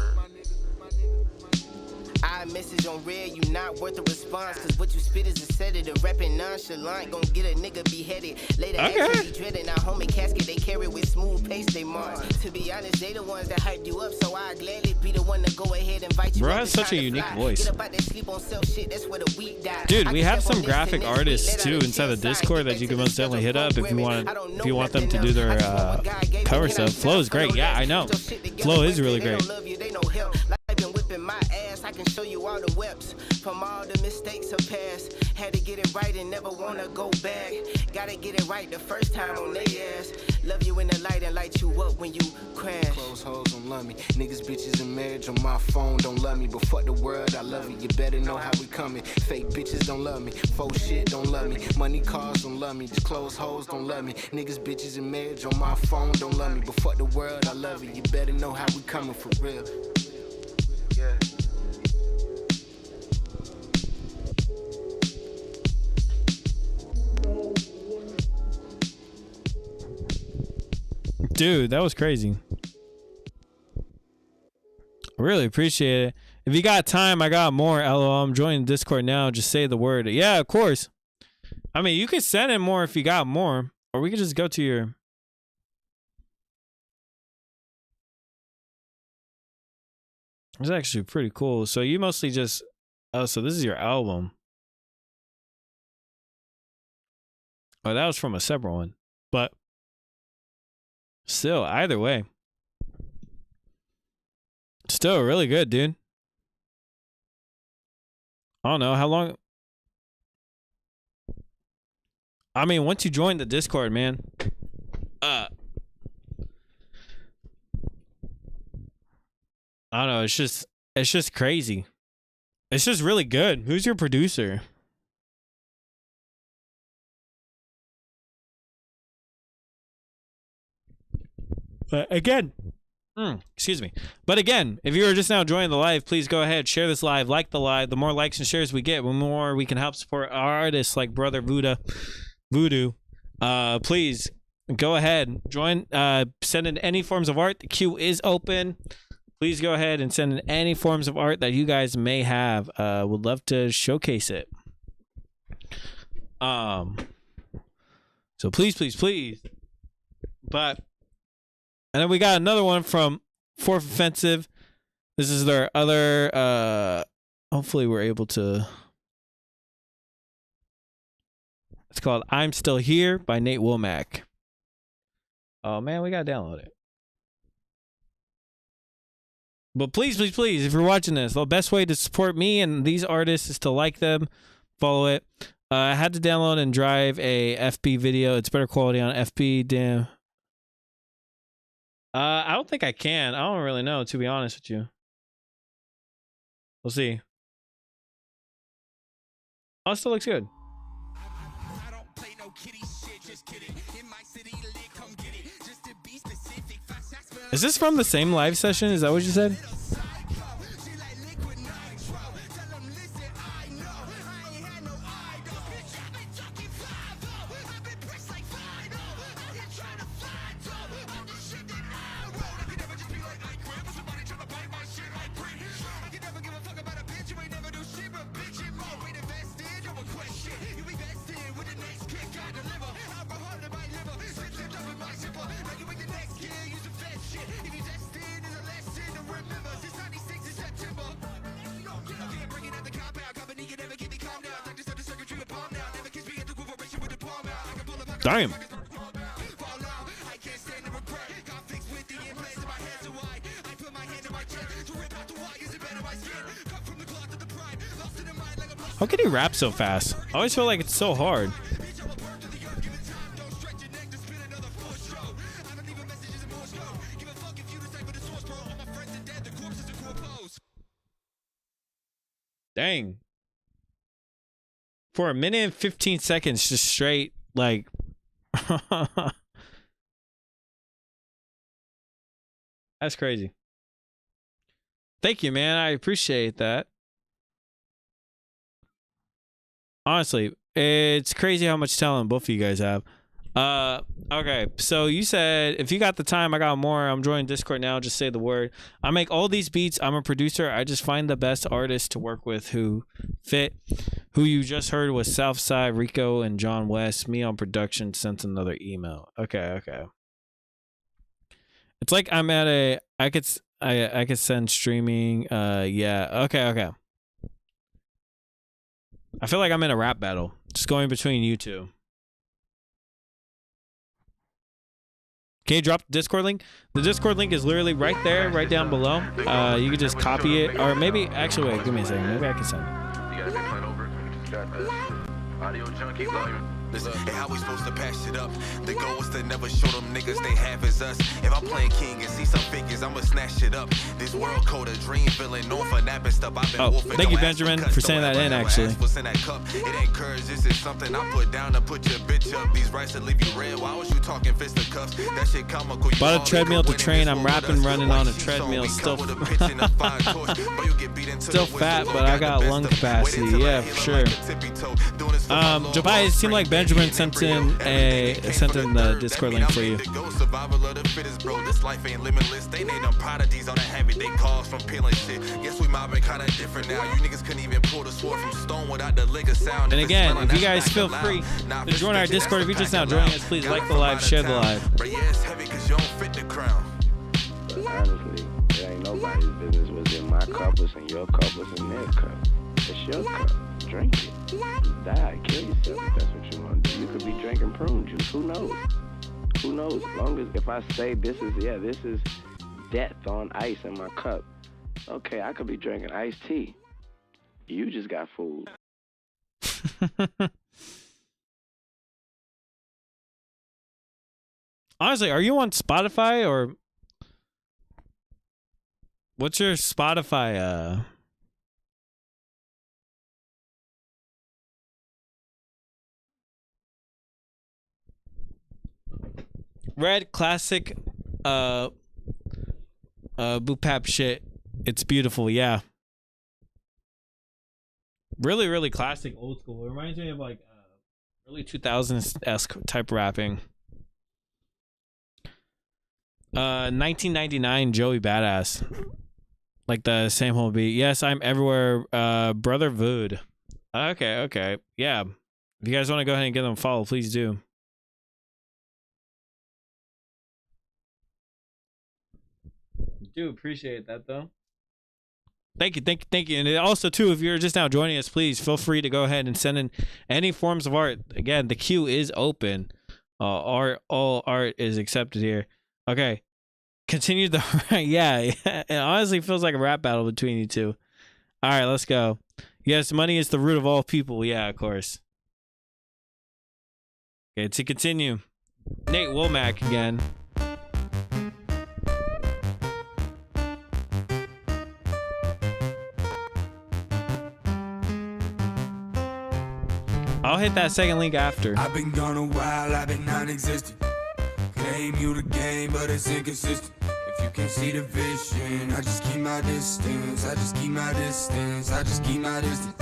I message on red, you not worth a response. Cause what you spit is a sedative. Rapping nonchalant, gon' get a nigga beheaded. Later, actually dreading our homie casket, they carry with smooth pace, they march. To be honest, they the ones that hyped you up, so I gladly be the one to go ahead and invite you. Bro has such a unique voice. Get about that sleep on self shit, that's where the weak die. Dude, we have some graphic artists too inside the Discord that you can most definitely hit up if you want them to do their cover stuff. Flow is great, yeah, I know. Flow is really great. My ass, I can show you all the whips from all the mistakes of past. Had to get it right and never wanna go back. Gotta get it right the first time on they ass. Love you in the light and light you up when you crash. Close hoes don't love me. Niggas, bitches, and marriage on my phone don't love me, but fuck the world, I love you. You better know how we coming. Fake bitches don't love me, faux shit don't love me. Money cars don't love me, just close hoes don't love me. Niggas, bitches, and marriage on my phone don't love me, but fuck the world, I love you. You better know how we coming for real. Yeah. Dude, that was crazy. Really appreciate it. If you got time, I got more. LOL, I'm joining Discord now. Just say the word. Yeah, of course. I mean, you could send in more if you got more. Or we could just go to your... It's actually pretty cool. So you mostly just... Oh, so this is your album. Oh, that was from a separate one. But... Still, either way. Still really good, dude. I don't know how long. I mean, once you join the Discord, man, I don't know. It's just crazy. It's just really good. Who's your producer? But again, excuse me. But again, if you are just now joining the live, please go ahead, share this live, like the live. The more likes and shares we get, the more we can help support our artists like Brother Voodoo. Please go ahead, join, send in any forms of art. The queue is open. Please go ahead and send in any forms of art that you guys may have. Would love to showcase it. So please. But and then we got another one from Fourth Offensive. This is their other hopefully we're able to. It's called I'm Still Here by Nate Womack. Oh man, we gotta download it. But please, if you're watching this, the best way to support me and these artists is to like them, follow it. I had to download and drive a FB video. It's better quality on FB. Damn. I don't think I can. I don't really know, to be honest with you. We'll see. Oh, it still looks good. Is this from the same live session? Is that what you said? Damn. How can he rap so fast? I always feel like it's so hard. Dang. For a minute and 15 seconds, just straight, like... That's crazy. Thank you, man. I appreciate that. Honestly, it's crazy how much talent both of you guys have. Okay, so you said if you got the time, I got more. I'm joining Discord now. Just say the word. I make all these beats. I'm a producer. I just find the best artists to work with who fit. Who you just heard was Southside, Rico, and John West. Me on production sent another email. Okay. It's like I'm at a. I could send streaming. Yeah. Okay. I feel like I'm in a rap battle, just going between you two. Can you drop the Discord link? The Discord link is literally right there, right down below. You can just copy it, or maybe actually wait. Give me a second. Maybe I can send it. Audio junkie volume. Listen, and how we supposed to pass it up? The goal is to never show them niggas they have as us. If I'm playing king and see some figures, I'ma snatch it up. This world code of dream villain, known for napping stuff. I've been wolfing. Thank you, Benjamin, for saying that in, actually. It ain't courage, this is something I put down to put your bitch up. These rights to leave you red. Why was you talking fist of cuffs? That shit comical. Bought a treadmill to train. I'm rapping, running on a treadmill. Still fat, but I got lung capacity. Yeah, for sure. Jabai, it seemed like Benjamin sent in the Discord link for you. Survival of the fittest, bro. This life ain't limitless. They named them prodigies on a heavy. They calls from peeling shit. Guess we mobbing kinda different now. You niggas couldn't even pull the sword from stone without the liquor sound. And again, if you guys feel free to join our Discord, if you're just now joining us, please like the live, share the live. But yeah, it's heavy because you don't fit the crown. But honestly, it ain't nobody's business what's in my cup, what's in your cup, what's in their cup. It's your cup. Drink it. Die. Kill yourself if that's what you want to do. You could be drinking prune juice. Who knows? Who knows? As long as if I say this is death on ice in my cup. Okay, I could be drinking iced tea. You just got fooled. Honestly, are you on Spotify or what's your Spotify? Red classic, boopap shit. It's beautiful, yeah. Really, really classic, old school. It reminds me of like early 2000s-esque type rapping. 1999 Joey Badass. Like the same whole beat. Yes, I'm everywhere. Brother Vood. Okay. Yeah. If you guys want to go ahead and give them a follow, please do. Do appreciate that though. Thank you. And also too, if you're just now joining us, please feel free to go ahead and send in any forms of art. Again, the queue is open. All art is accepted here. Okay. Continue the yeah. It honestly feels like a rap battle between you two. All right, let's go. Yes, money is the root of all people. Yeah, of course. Okay, to continue. Nate Womack again. I'll hit that second link after. I've been gone a while, I've been non-existent. Claim you the game, but it's inconsistent. If you can't see the vision, I just keep my distance. I just keep my distance. I just keep my distance.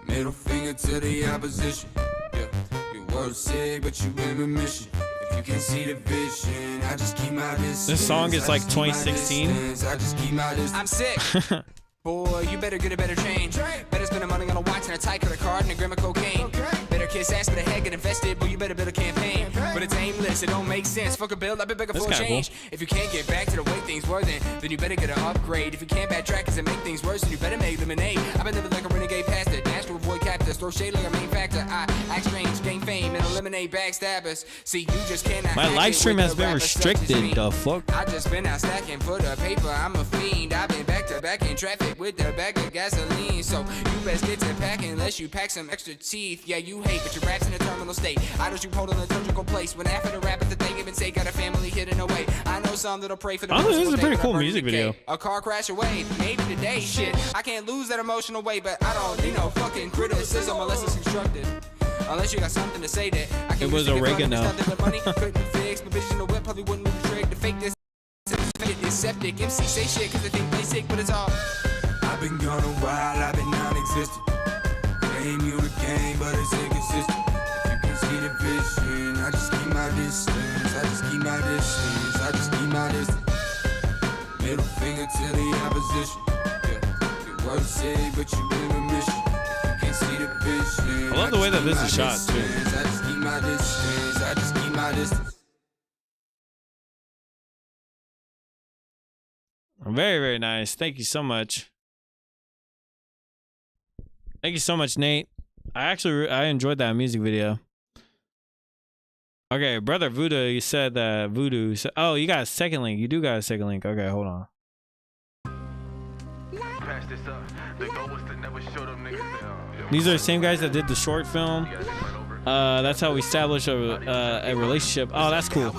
Middle finger to the opposition. Yeah, your world's sick, but you in remission. If you can't see the vision, I just keep my distance. This song is like 2016. I just keep my distance. I'm sick. Boy, you better get a better change. Better spend the money on a watch and a tight credit card and a gram of cocaine. Better kiss ass for the head, get invested, but you better build a campaign. But it's aimless, it don't make sense. Fuck a bill, I've been begging for a change. Cool. If you can't get back to the way things were then you better get an upgrade. If you can't backtrack cause it make things worse, then you better make lemonade. I've been living like a renegade past it. Dash to avoid captors, throw shade like a main factor. I act strange, gain fame, and eliminate backstabbers. See, you just cannot. My live stream has been restricted, the fuck? I just been out stacking for the paper, I'm a fiend. I've been back to back in traffic with the bag of gasoline. So you best get to packing unless you pack some extra teeth. Yeah, you hate, but your rap's in a terminal state. I don't you hold on a liturgical place. When after the rap at the thing, even say got a family hidden away. I know some that'll pray for the honestly, this is a pretty day, cool music video. A car crash away, maybe today, shit. I can't lose that emotional weight, but I don't need no fucking criticism unless it's constructive. Unless you got something to say that I can. It was oregano. Money couldn't fix, but vision of whip probably wouldn't move the trick to fake this. It's septic. MC say shit cause they think they sick, but it's all. I've been gone a while, I've been non-existent. Claim you the game, but it's inconsistent. If you can see the vision, I just keep my distance. I just keep my distance. I just keep my distance. Middle finger to the opposition. Yeah, your world's sick, but you in remission. If you can't see the vision, I love the way that this is shot too. I just keep my distance. I just keep my distance. Very, very nice. Thank you so much. Thank you so much, Nate. I enjoyed that music video. Okay, brother Voodoo, you said that Voodoo. Oh, you got a second link. You do got a second link. Okay, hold on. These are the same guys that did the short film. That's how we establish a relationship. Oh, that's cool.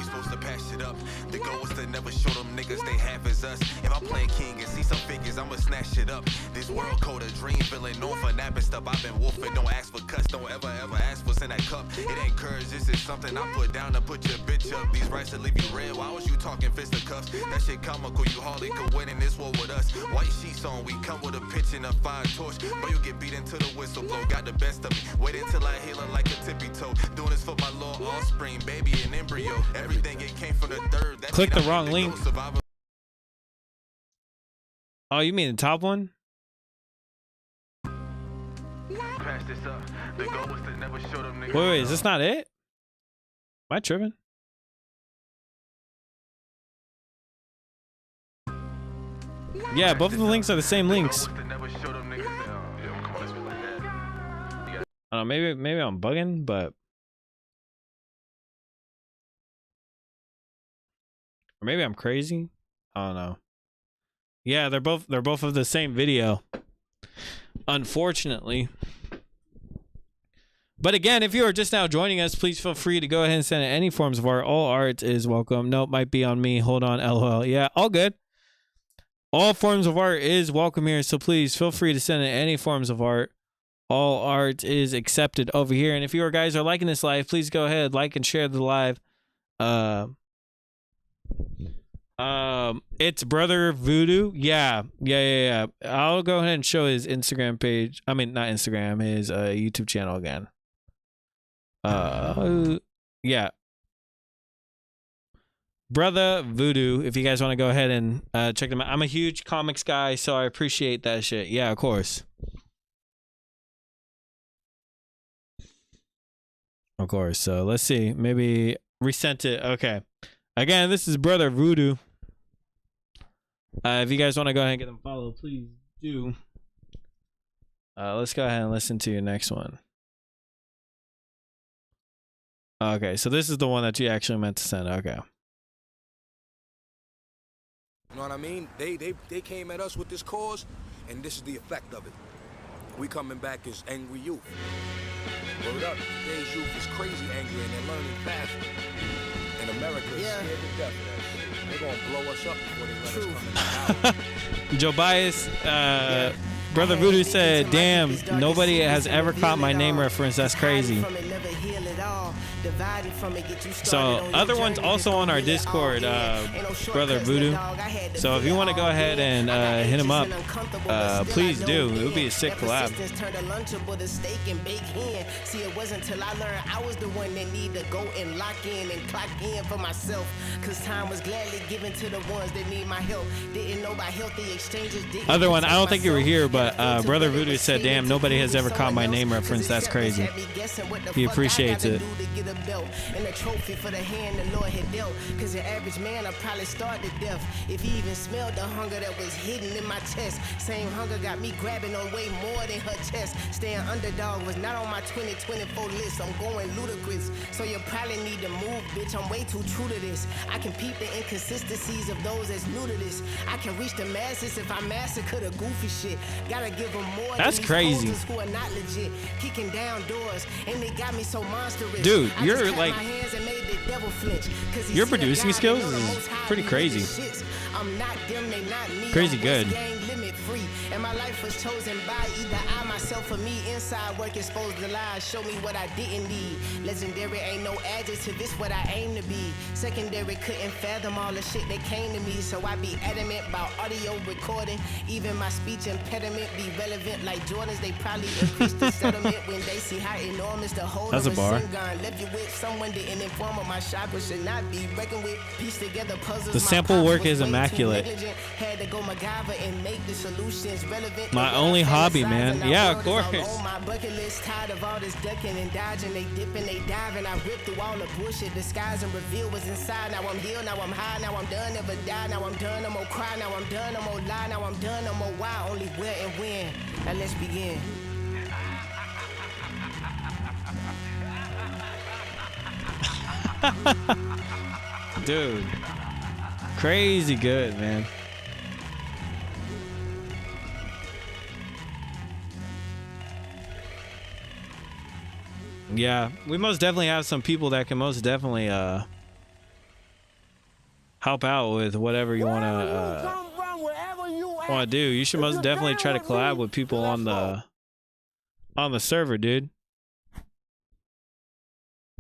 The goal was to never show them niggas they half as us. If I'm playing king and see some figures, I'ma snatch it up. This world code a dream, feeling known for napping stuff. I've been wolfing, don't ask for cuts, don't ever ask what's in that cup. It ain't courage, this is something I put down to put your bitch up. These rights to leave you red, why was you talking fisticuffs? That shit comical, you hardly could win in this war with us. White sheets on, we come with a pitch and a fire torch. But you get beat into the whistle blow, got the best of me. Wait until I heal her like a tippy toe. Doing this for my little offspring, baby and embryo. Everything it came from the third. Click the wrong link. Oh, you mean the top one? Wait, is this not it? Am I tripping? Yeah, both of the links are the same links. I don't know, maybe I'm bugging, but or maybe I'm crazy. I don't know. Yeah, they're both of the same video. Unfortunately. But again, if you are just now joining us, please feel free to go ahead and send in any forms of art. All art is welcome. Nope, might be on me. Hold on, LOL. Yeah, all good. All forms of art is welcome here, so please feel free to send in any forms of art. All art is accepted over here. And if you guys are liking this live, please go ahead, like and share the live. It's Brother Voodoo. Yeah. I'll go ahead and show his Instagram page. I mean, not Instagram, his YouTube channel again. Yeah. Brother Voodoo, if you guys want to go ahead and check them out. I'm a huge comics guy, so I appreciate that shit. Yeah, of course. Of course. So let's see. Maybe resent it. Okay. Again, this is Brother Voodoo. If you guys want to go ahead and get them followed, please do. Let's go ahead and listen to your next one. Okay, so this is the one that you actually meant to send. Okay. You know what I mean? They came at us with this cause, and this is the effect of it. We coming back as angry youth. Word up, today's youth is crazy angry and they're learning faster. And America is scared to death of that shit. They're gonna blow us up before they let us come in the house. Joe Bias, Brother Voodoo said, damn, nobody has ever caught my name reference. That's crazy. So other ones also on our Discord, Brother Voodoo. So if you want to go ahead and hit him up, please do. It would be a sick collab. See, it wasn't till I learned I was the one that need to go and lock in and clock in for myself. Cause time was gladly given to the ones that need my help. Didn't know about healthy exchanges. Other one, I don't think you were here, but Brother Voodoo said, damn, nobody has ever caught my name reference. That's crazy. He appreciates it. And a trophy for the hand the Lord had dealt. Cause the average man will probably starve to death if he even smelled the hunger that was hidden in my chest. Same hunger got me grabbing on way more than her chest. Staying underdog was not on my 2024 list. I'm going ludicrous, so you probably need to move, bitch. I'm way too true to this. I can peep the inconsistencies of those that's new to this. I can reach the masses if I massacre the goofy shit. Gotta give them more. That's than crazy. These who are not legit, kicking down doors, and they got me so monstrous. Dude, you're like, your producing skills is pretty crazy. I'm not them, they not me. Crazy good. Free. And my life was chosen by either I myself or me. Inside work exposed the lies, show me what I didn't need. Legendary ain't no adjective, it's what I aim to be. Secondary couldn't fathom all the shit that came to me, so I be adamant about audio recording. Even my speech impediment be relevant like Jordans. They probably increase the settlement when they see how enormous the whole That's of a bar. gun left you with. Someone didn't inform of my chakra should not be reckoned with. Piece together puzzles. The sample work is immaculate. Had to go MacGyver and make the solutions relevant. My only hobby, man. Yeah, of course. On my bucket list, tired of all this ducking and dodging. They dipping, they diving. I ripped through all the bullshit, disguise and reveal what's inside. Now I'm healed, now I'm high, now I'm done, never die. Now I'm done, no more cry. Now I'm done, no more lie. Now I'm done, no more why. Only where and when. Now let's begin. Dude, crazy good, man. Yeah, we most definitely have some people that can most definitely help out with whatever you want to do. You should most definitely try to collab with people on the server, dude.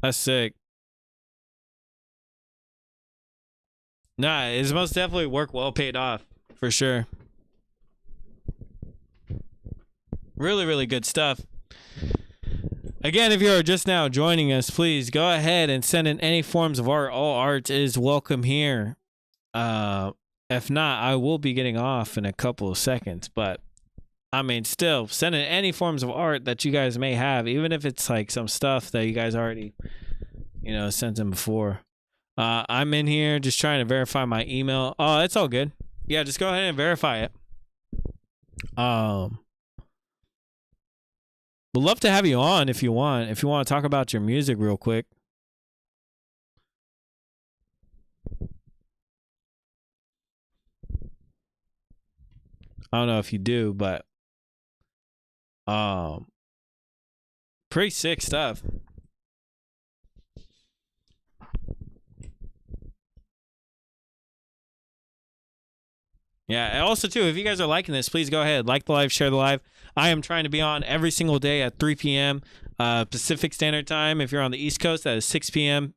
That's sick. Nah, it's most definitely work well paid off for sure. Really, really good stuff. Again, if you're just now joining us, please go ahead and send in any forms of art. All art is welcome here. If not, I will be getting off in a couple of seconds. But, I mean, still, send in any forms of art that you guys may have, even if it's like some stuff that you guys already, sent in before. I'm in here just trying to verify my email. Oh, it's all good. Yeah, just go ahead and verify it. Would love to have you on if you want. If you want to talk about your music real quick. I don't know if you do, but Pretty sick stuff. Yeah, and also too, if you guys are liking this, please go ahead, like the live, share the live. I am trying to be on every single day at 3 p.m. Pacific Standard Time. If you're on the East Coast, that is 6 p.m.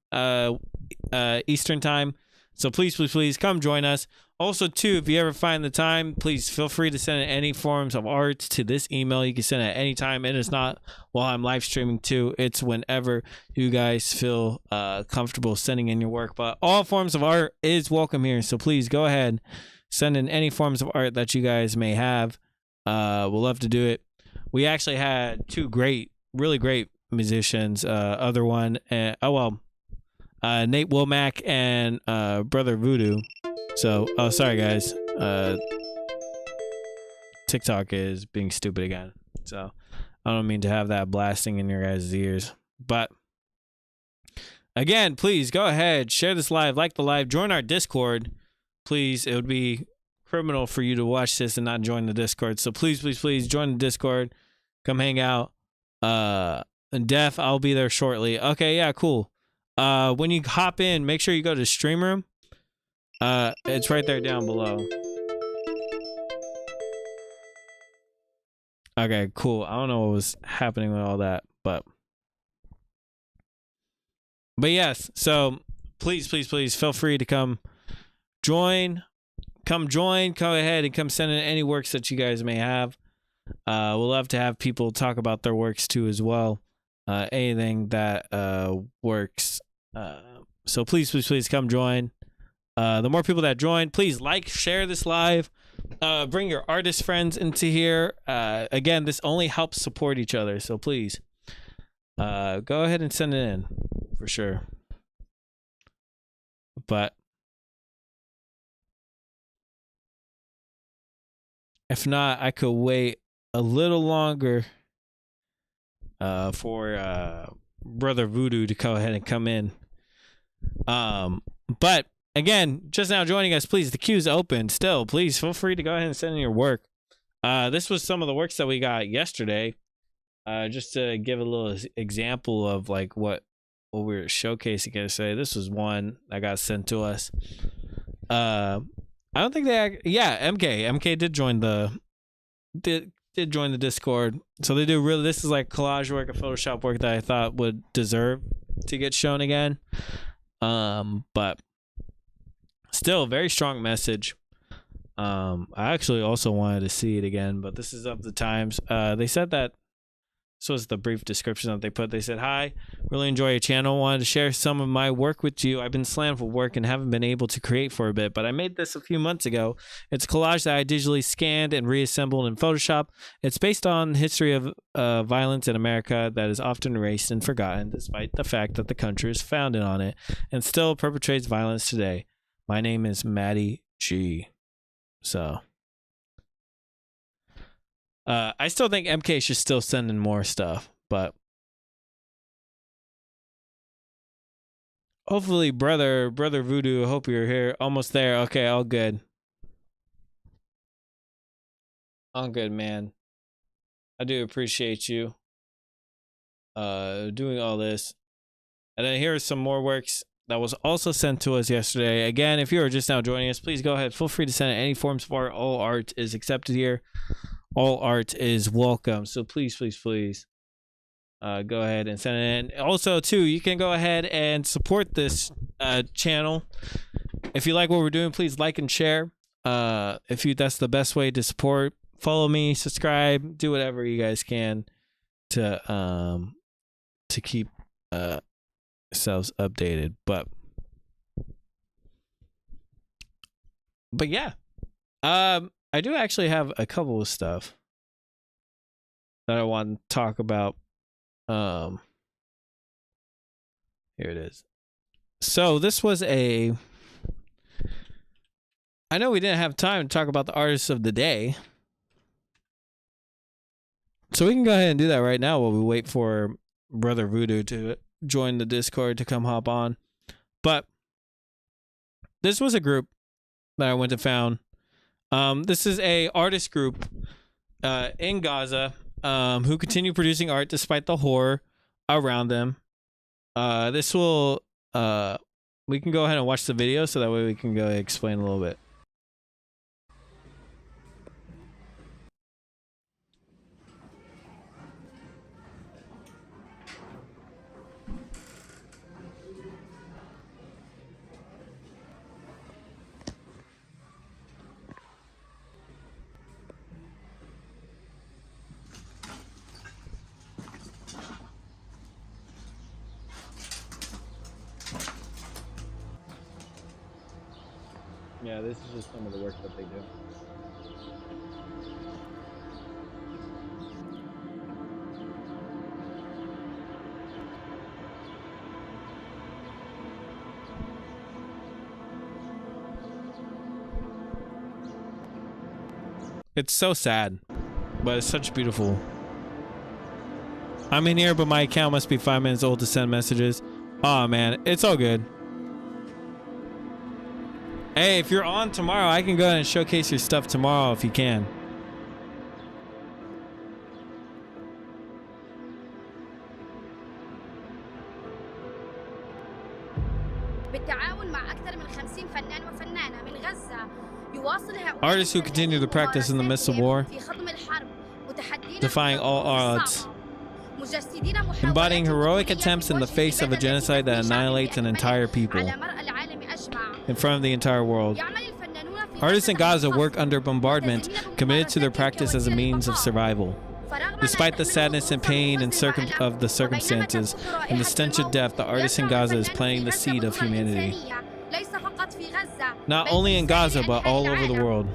Eastern Time. So please, please, please come join us. Also, too, if you ever find the time, please feel free to send in any forms of art to this email. You can send it at any time. It is not while I'm live streaming, too. It's whenever you guys feel comfortable sending in your work. But all forms of art is welcome here. So please go ahead, send in any forms of art that you guys may have. We'll love to do it. We actually had two really great musicians. Other one, Nate Womack and Brother Voodoo. So, oh, sorry guys. TikTok is being stupid again. So, I don't mean to have that blasting in your guys' ears. But, again, please go ahead, share this live, like the live, join our Discord. Please, it would be criminal for you to watch this and not join the Discord. So, please, please, please join the Discord. Come hang out. Def, I'll be there shortly. Okay, yeah, cool. When you hop in, make sure you go to Stream Room. It's right there down below. Okay, cool. I don't know what was happening with all that, but yes. So please, please, please feel free to come join. Go ahead and come send in any works that you guys may have. We'll love to have people talk about their works too as well. Anything that works. So please, please, please come join. The more people that join, please like, share this live. Bring your artist friends into here. Again, this only helps support each other. So please, go ahead and send it in for sure. But if not, I could wait a little longer for Brother Voodoo to go ahead and come in. But again, just now joining us, please, the queue's open still. Please feel free to go ahead and send in your work. This was some of the works that we got yesterday. Just to give a little example of like what we were showcasing yesterday. This was one that got sent to us. I don't think MK did join did join the Discord. So they do really, this is like collage work, a Photoshop work that I thought would deserve to get shown again. But still, very strong message. I actually also wanted to see it again, but this is of the times. They said that this was the brief description that they put. They said, "Hi, really enjoy your channel. Wanted to share some of my work with you. I've been slammed for work and haven't been able to create for a bit, but I made this a few months ago. It's a collage that I digitally scanned and reassembled in Photoshop. It's based on the history of violence in America that is often erased and forgotten, despite the fact that the country is founded on it and still perpetrates violence today. My name is Maddie G." So I still think MK should still send in more stuff, but hopefully brother Voodoo, I hope you're here. Almost there. Okay, all good. All good, man. I do appreciate you doing all this. And then here are some more works that was also sent to us yesterday. Again, if you are just now joining us, please go ahead. Feel free to send in any forms of art. All art is accepted here. All art is welcome. So please, please, please go ahead and send it in. Also, too, you can go ahead and support this channel. If you like what we're doing, please like and share. That's the best way to support. Follow me, subscribe, do whatever you guys can to keep yourselves updated. But yeah. I do actually have a couple of stuff that I want to talk about. Here it is. So this was I know we didn't have time to talk about the artists of the day. So we can go ahead and do that right now while we wait for Brother Voodoo to join the Discord to come hop on. But this was a group that I went to found. This is a artist group in Gaza who continue producing art despite the horror around them. This will we can go ahead and watch the video so that way we can go explain a little bit. Yeah, this is just some of the work that they do. It's so sad, but it's such beautiful. I'm in here, but my account must be 5 minutes old to send messages. Oh man, it's all good. Hey, if you're on tomorrow, I can go ahead and showcase your stuff tomorrow if you can. Artists who continue to practice in the midst of war, defying all odds, embodying heroic attempts in the face of a genocide that annihilates an entire people in front of the entire world. Artists in Gaza work under bombardment, committed to their practice as a means of survival. Despite the sadness and pain of the circumstances and the stench of death, the artist in Gaza is planting the seed of humanity. Not only in Gaza, but all over the world.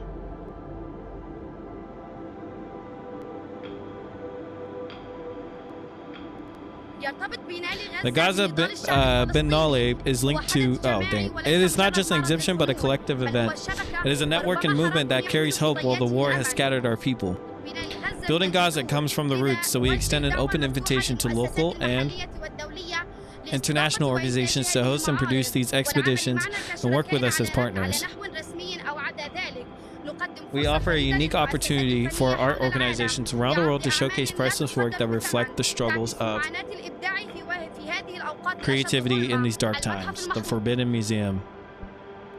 The Gaza Biennale is linked to, it is not just an exhibition, but a collective event. It is a network and movement that carries hope while the war has scattered our people. Building Gaza comes from the roots, so we extend an open invitation to local and international organizations to host and produce these expeditions and work with us as partners. We offer a unique opportunity for art organizations around the world to showcase priceless work that reflect the struggles of creativity in these dark times. The Forbidden Museum.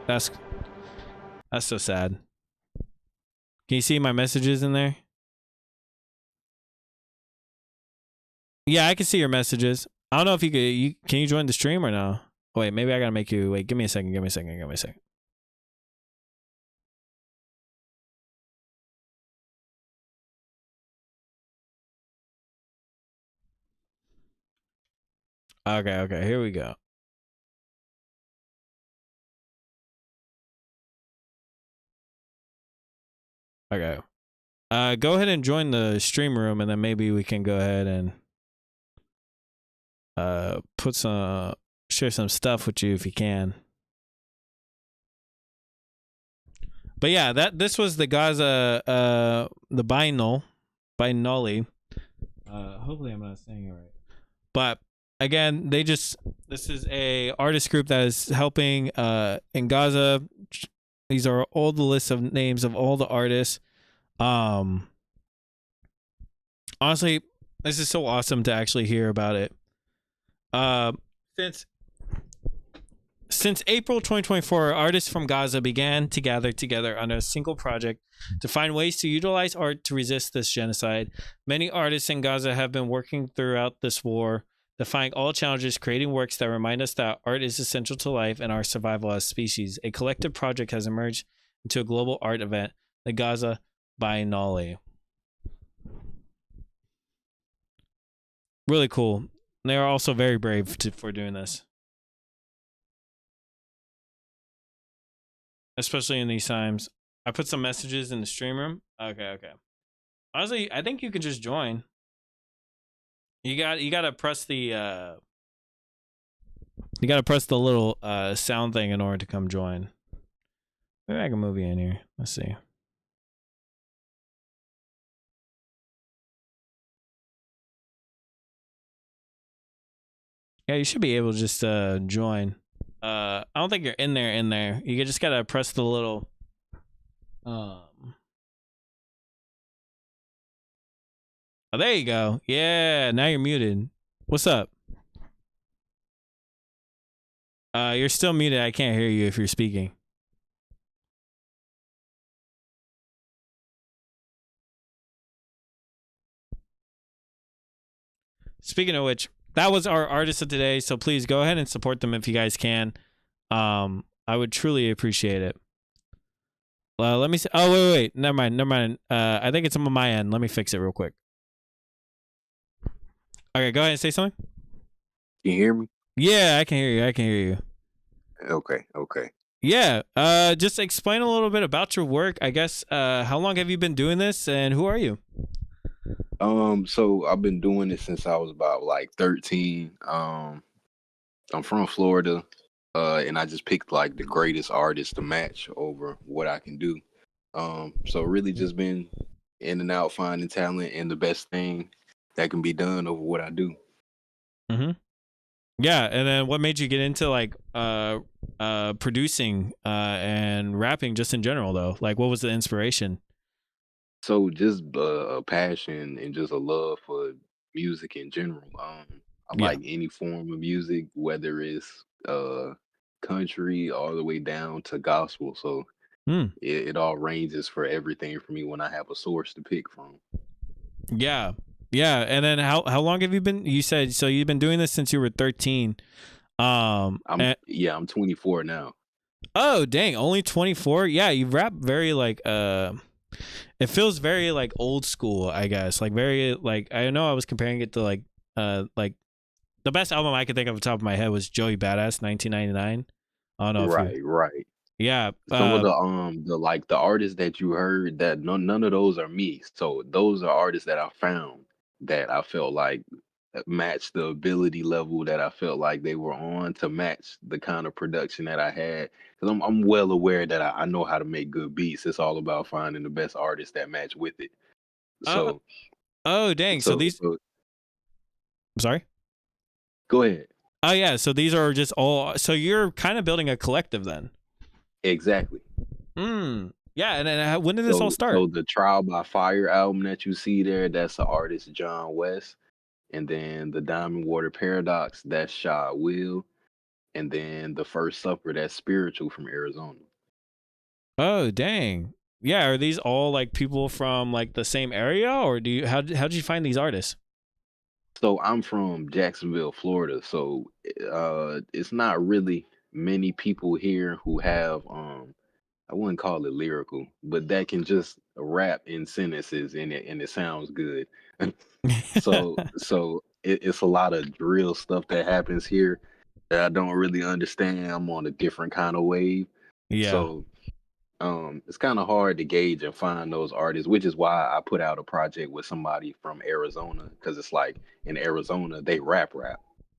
That's so sad. Can you see my messages in there? Yeah, I can see your messages. I don't know if you could. Can you join the stream or no? Oh, wait, maybe I gotta make you. Wait, give me a second. Give me a second. Give me a second. Okay, here we go. Okay. Go ahead and join the stream room, and then maybe we can go ahead and share some stuff with you if you can. But yeah, this was the Gaza the Biennale. Hopefully I'm not saying it right. But again, this is a artist group that is helping in Gaza. These are all the lists of names of all the artists. Honestly, this is so awesome to actually hear about it. Since April 2024, artists from Gaza began to gather together under a single project to find ways to utilize art to resist this genocide. Many artists in Gaza have been working throughout this war, defying all challenges, creating works that remind us that art is essential to life and our survival as species. A collective project has emerged into a global art event, the Gaza Biennale. Really cool. They are also very brave for doing this, especially in these times. I put some messages in the stream room. Okay. Honestly, I think you could just join. You gotta press the little sound thing in order to come join. Maybe I can move you in here. Let's see. Yeah, you should be able to just join. I don't think you're in there. You just gotta press the little oh, there you go. Yeah, now you're muted. What's up? You're still muted. I can't hear you if you're speaking. Speaking of which, that was our artist of today. So please go ahead and support them if you guys can. I would truly appreciate it. Let me see. Oh, wait. Never mind. I think it's on my end. Let me fix it real quick. Okay, go ahead and say something. Can you hear me? Yeah, I can hear you. Okay. Yeah. Just explain a little bit about your work. I guess. How long have you been doing this, and who are you? So I've been doing it since I was about like 13. I'm from Florida, and I just picked like the greatest artists to match over what I can do. So really just been in and out finding talent and the best thing that can be done over what I do. Mm-hmm. Yeah, and then what made you get into like producing and rapping just in general though? Like what was the inspiration? So just a passion and just a love for music in general. I Yeah. like any form of music, whether it's country all the way down to gospel. So it all ranges for everything for me when I have a source to pick from. Yeah. And then how long have you been? You said so you've been doing this since you were 13. I'm 24 now. Oh dang, only 24. Yeah, you rap very like it feels very like old school, I guess. Like very like I know I was comparing it to like the best album I could think of off the top of my head was Joey Badass 1999. I don't know if Right. yeah. Some of the artists that you heard that none of those are me. So those are artists that I found that I felt like matched the ability level that I felt like they were on to match the kind of production that I had. Because I'm well aware that I know how to make good beats. It's all about finding the best artists that match with it. So oh dang. So these I'm sorry? Go ahead. Oh yeah, so these are just all so you're kind of building a collective then. Exactly. Yeah, and then when did this all start? So the Trial by Fire album that you see there, that's the artist John West. And then the Diamond Water Paradox, that's Shad Will. And then the First Supper, that's Spiritual from Arizona. Oh dang. Yeah, are these all like people from like the same area, or do you how did you find these artists? So I'm from Jacksonville, Florida. So it's not really many people here who have I wouldn't call it lyrical, but that can just rap in sentences and it sounds good. so it's a lot of drill stuff that happens here that I don't really understand. I'm on a different kind of wave. Yeah. So it's kind of hard to gauge and find those artists, which is why I put out a project with somebody from Arizona, because it's like in Arizona they rap.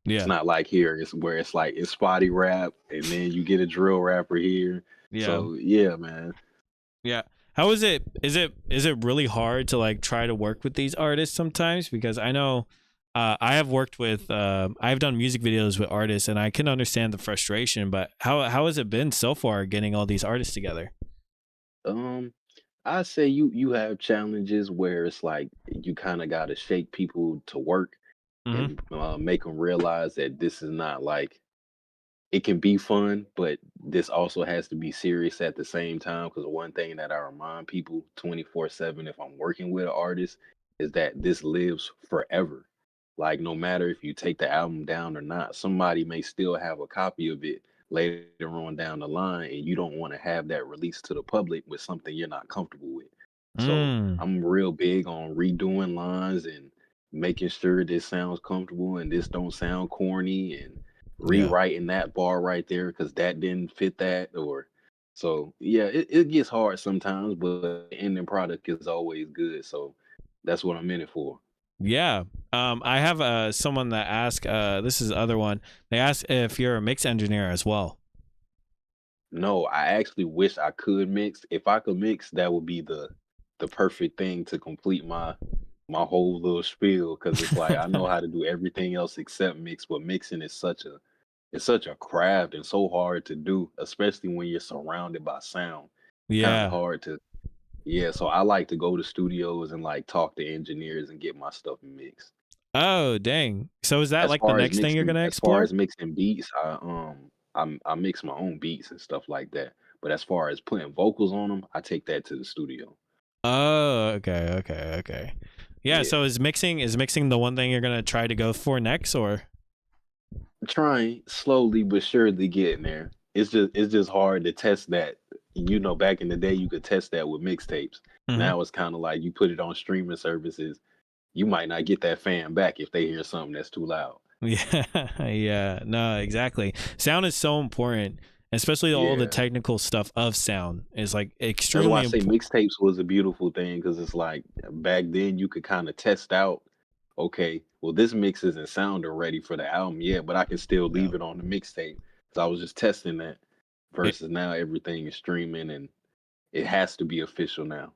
Yeah. It's not like here it's where it's like it's spotty rap and then you get a drill rapper here. Yeah. So yeah, man. Yeah. How is it? Is it really hard to like try to work with these artists sometimes? Because I know I have worked with I've done music videos with artists and I can understand the frustration, but how has it been so far getting all these artists together? I say you have challenges where it's like you kind of got to shake people to work and make them realize that this is not like it can be fun, but this also has to be serious at the same time. Because one thing that I remind people 24/7 if I'm working with an artist is that this lives forever. Like no matter if you take the album down or not, somebody may still have a copy of it later on down the line, and you don't want to have that released to the public with something you're not comfortable with. So I'm real big on redoing lines and making sure this sounds comfortable and this don't sound corny and rewriting that bar right there because that didn't fit that or so yeah, it gets hard sometimes, but the ending product is always good. So that's what I'm in it for. Yeah. I have someone that asked this is the other one. They asked if you're a mix engineer as well. No, I actually wish I could mix. If I could mix, that would be the perfect thing to complete my whole little spiel, because it's like I know how to do everything else except mix, but mixing is such a craft and so hard to do, especially when you're surrounded by sound. Kind Yeah. of hard to so I like to go to studios and like talk to engineers and get my stuff mixed. Oh, dang. So is that As like the far as next thing you're mixing, gonna as far explore? as mixing beats, I mix my own beats and stuff like that. But as far as putting vocals on them, I take that to the studio. Oh, okay. Yeah, Yeah, so is mixing the one thing you're gonna try to go for next, or? trying slowly but surely getting there. It's just hard to test that. Back in the day, you could test that with mixtapes. Mhm. Now it's kind of like you put it on streaming services. You might not get that fan back if they hear something that's too loud. Yeah, yeah, no, exactly. Sound is so important, especially all the Yeah. technical stuff of sound is like That's why I extremely say important. mixtapes was a beautiful thing because it's like back then you could kind of test out, okay, well, this mix isn't sounding ready for the album yet, but I can still Yeah. leave it on the mixtape. So I was just testing that versus now everything is streaming and it has to be official now.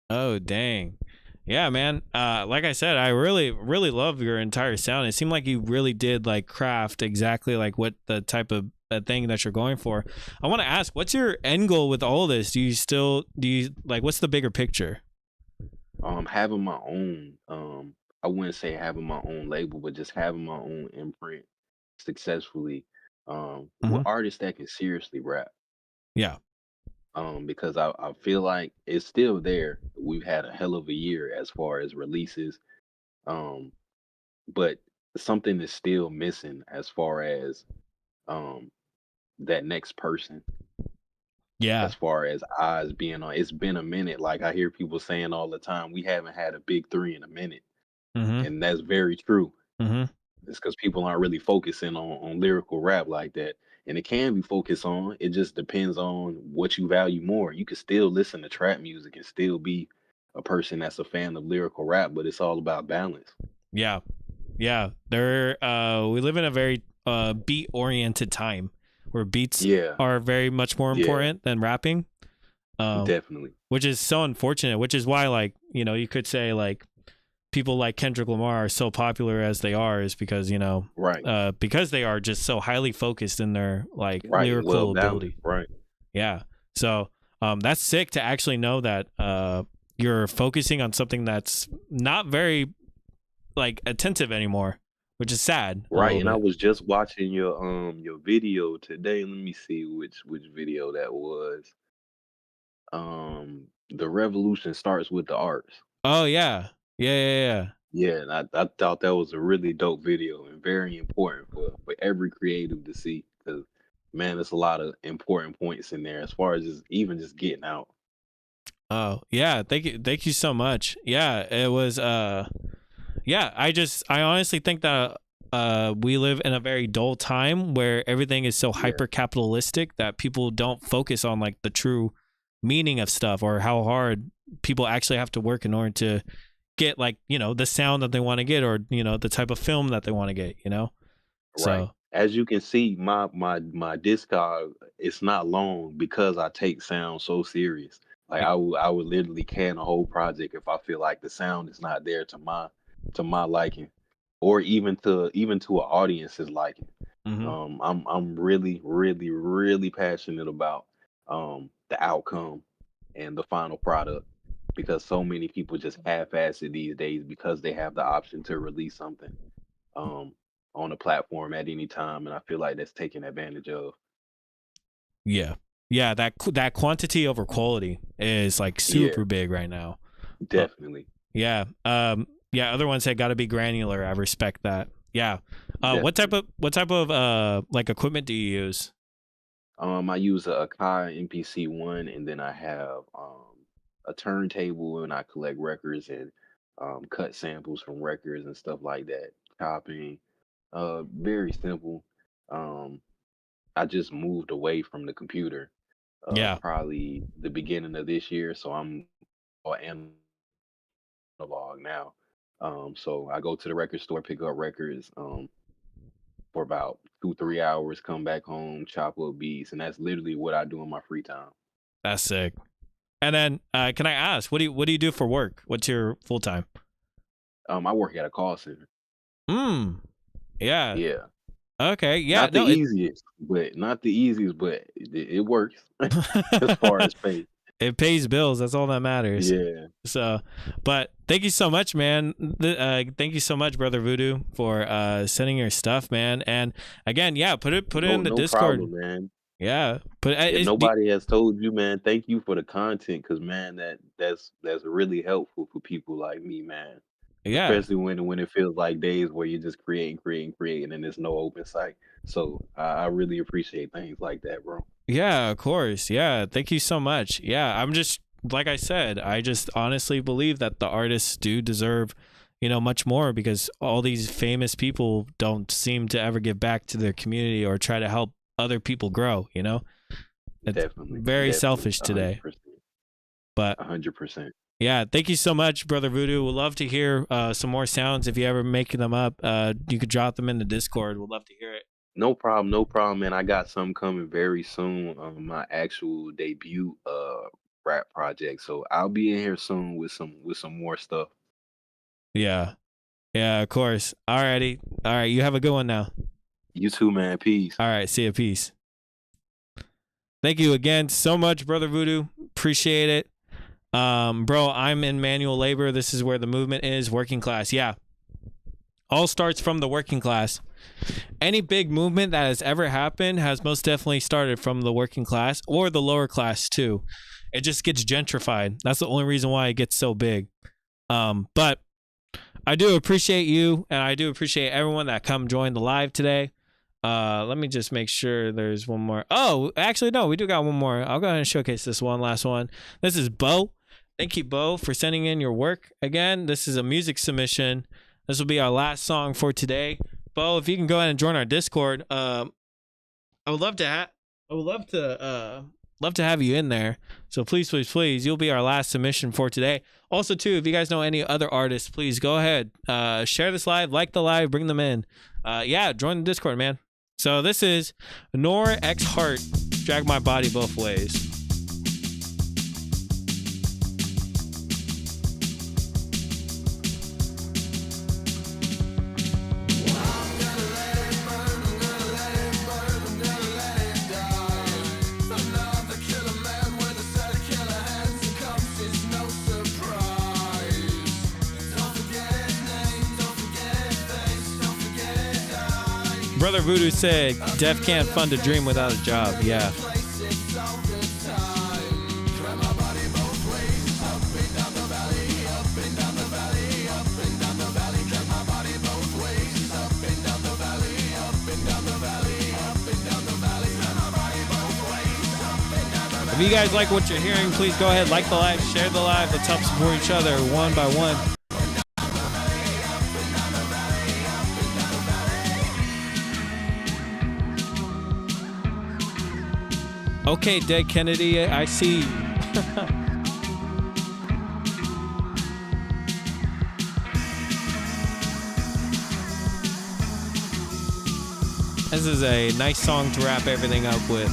Oh, dang. Yeah, man. Like I said, I really, really love your entire sound. It seemed like you really did like craft exactly like what the type of thing that you're going for. I want to ask, what's your end goal with all this? Do you like, what's the bigger picture? Having my own, I wouldn't say having my own label, but just having my own imprint successfully, with Mhm. artists that can seriously rap. Yeah. Because I feel like it's still there. We've had a hell of a year as far as releases, um, but something is still missing as far as um that next person. Yeah. As far as eyes being on, it's been a minute. Like I hear people saying all the time, we haven't had a big three in a minute, Mhm. and that's very true. Mhm. It's because people aren't really focusing on lyrical rap like that. And it can be focused on. It just depends on what you value more. You can still listen to trap music and still be a person that's a fan of lyrical rap, but it's all about balance. Yeah. Yeah. We live in a very beat oriented time where beats Yeah, are very much more yeah, important than rapping. definitely. Which is so unfortunate, which is why like, you could say like people like Kendrick Lamar are so popular as they are is because, Right, because they are just so highly focused in their like right, and well lyrical balanced. ability. Right. Yeah. So that's sick to actually know that you're focusing on something that's not very like attentive anymore, which is sad a Right, little and I bit. was just watching your video today. Let me see which video that was. The revolution starts with the arts. Oh yeah. Yeah. Yeah, and I thought that was a really dope video and very important for every creative to see because man, there's a lot of important points in there as far as just getting out. Oh, yeah. Thank you so much. Yeah, it was yeah, I honestly think that we live in a very dull time where everything is so Yeah, hyper capitalistic that people don't focus on like the true meaning of stuff or how hard people actually have to work in order to get like, the sound that they want to get or, the type of film that they want to get. right. So, As you can see, my discog it's not long because I take sound so serious. Like I would literally can a whole project if I feel like the sound is not there to my liking, or even to an audience's liking. mhm. I'm really, really, really passionate about the outcome and the final product because so many people just half-ass it these days because they have the option to release something um on a platform at any time, and I feel like that's taken advantage of. Yeah. Yeah, that quantity over quality is like Yeah, super big right now. Uh, definitely, Yeah. Yeah, other ones that got to be granular. I respect that. Yeah. definitely. What type of like equipment do you use? I use a Akai MPC 1, and then I have a turntable, and I collect records and cut samples from records and stuff like that. Chopping, very simple. Um, I just moved away from the computer, Yeah. probably the beginning of this year, so I'm all analog now. So I go to the record store, pick up records, for about 2 3 hours, come back home, chop up beats, and that's literally what I do in my free time. That's sick. And then can I ask, what do you do for work? What's your full time? I work at a call center. Hmm. Yeah. Yeah, Okay. Yeah. not the No, it easiest, but it works as far as pay. It pays bills. That's all that matters. Yeah. So, but thank you so much, man. Thank you so much, Brother Voodoo, for sending your stuff, man. And again, yeah, put it in the Discord, problem, man. Yeah, but If nobody has told you, man, thank you for the content, because man, that's really helpful for people like me, man. Yeah, especially when it feels like days where you're just creating, and there's no open site. So I really appreciate things like that, bro. Yeah, of course. Yeah, thank you so much. Yeah, I'm just, like I said, I just honestly believe that the artists do deserve, much more, because all these famous people don't seem to ever give back to their community or try to help other people grow. It's Definitely very selfish today. 100%. But 100%. Yeah, thank you so much, Brother Voodoo. We'd love to hear some more sounds. If you ever make them up, you could drop them in the Discord. We'd love to hear it. No problem, man. I got something coming very soon on my actual debut rap project. So I'll be in here soon with some more stuff. Yeah, of course. Alrighty. All right, you have a good one now. You too, man. Peace. All right, see you. Peace. Thank you again so much, Brother Voodoo. Appreciate it. Bro, I'm in manual labor. This is where the movement is, working class. Yeah. All starts from the working class. Any big movement that has ever happened has most definitely started from the working class or the lower class too. It just gets gentrified. That's the only reason why it gets so big. But I do appreciate you, and I do appreciate everyone that come join the live today. Let me just make sure there's one more. Oh, actually, no, we do got one more. I'll go ahead and showcase this one last one. This is Bo. Thank you, Bo, for sending in your work. Again, this is a music submission. This will be our last song for today. Bo, if you can go ahead and join our Discord, I would love to have you in there. So please, you'll be our last submission for today. Also, too, if you guys know any other artists, please go ahead, share this live, like the live, bring them in. Join the Discord, man. So this is Nor X Heart, Drag My Body Both Ways. Brother Voodoo said, Def can't fund a dream without a job. Yeah. If you guys like what you're hearing, please go ahead, like the live, share the live. Let's help support each other one by one. Okay, Dead Kennedy, I see you. This is a nice song to wrap everything up with.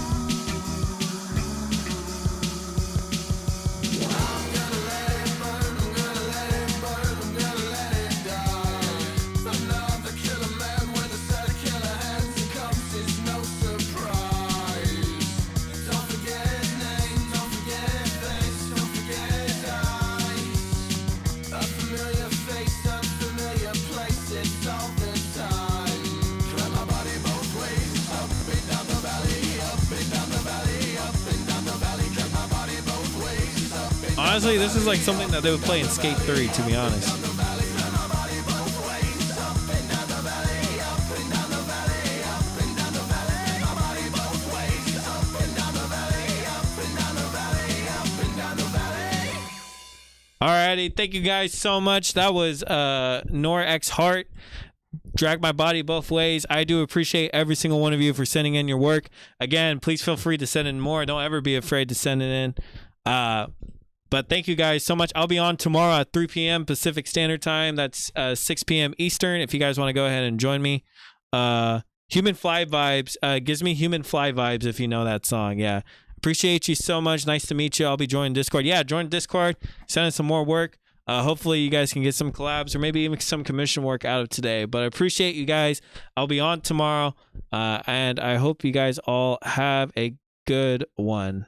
Honestly, this is like something that they would play in Skate 3, to be honest. Alrighty, thank you guys so much. That was Nor X Heart, Drag My Body Both Ways. I do appreciate every single one of you for sending in your work. Again, please feel free to send in more. Don't ever be afraid to send it in. But thank you guys so much. I'll be on tomorrow at 3 p.m. Pacific Standard Time. That's 6 p.m. Eastern. If you guys want to go ahead and join me. Human Fly Vibes gives me Human Fly Vibes, if you know that song. Yeah. Appreciate you so much. Nice to meet you. I'll be joining Discord. Yeah, join Discord. Send in some more work. Hopefully you guys can get some collabs or maybe even some commission work out of today. But I appreciate you guys. I'll be on tomorrow. And I hope you guys all have a good one.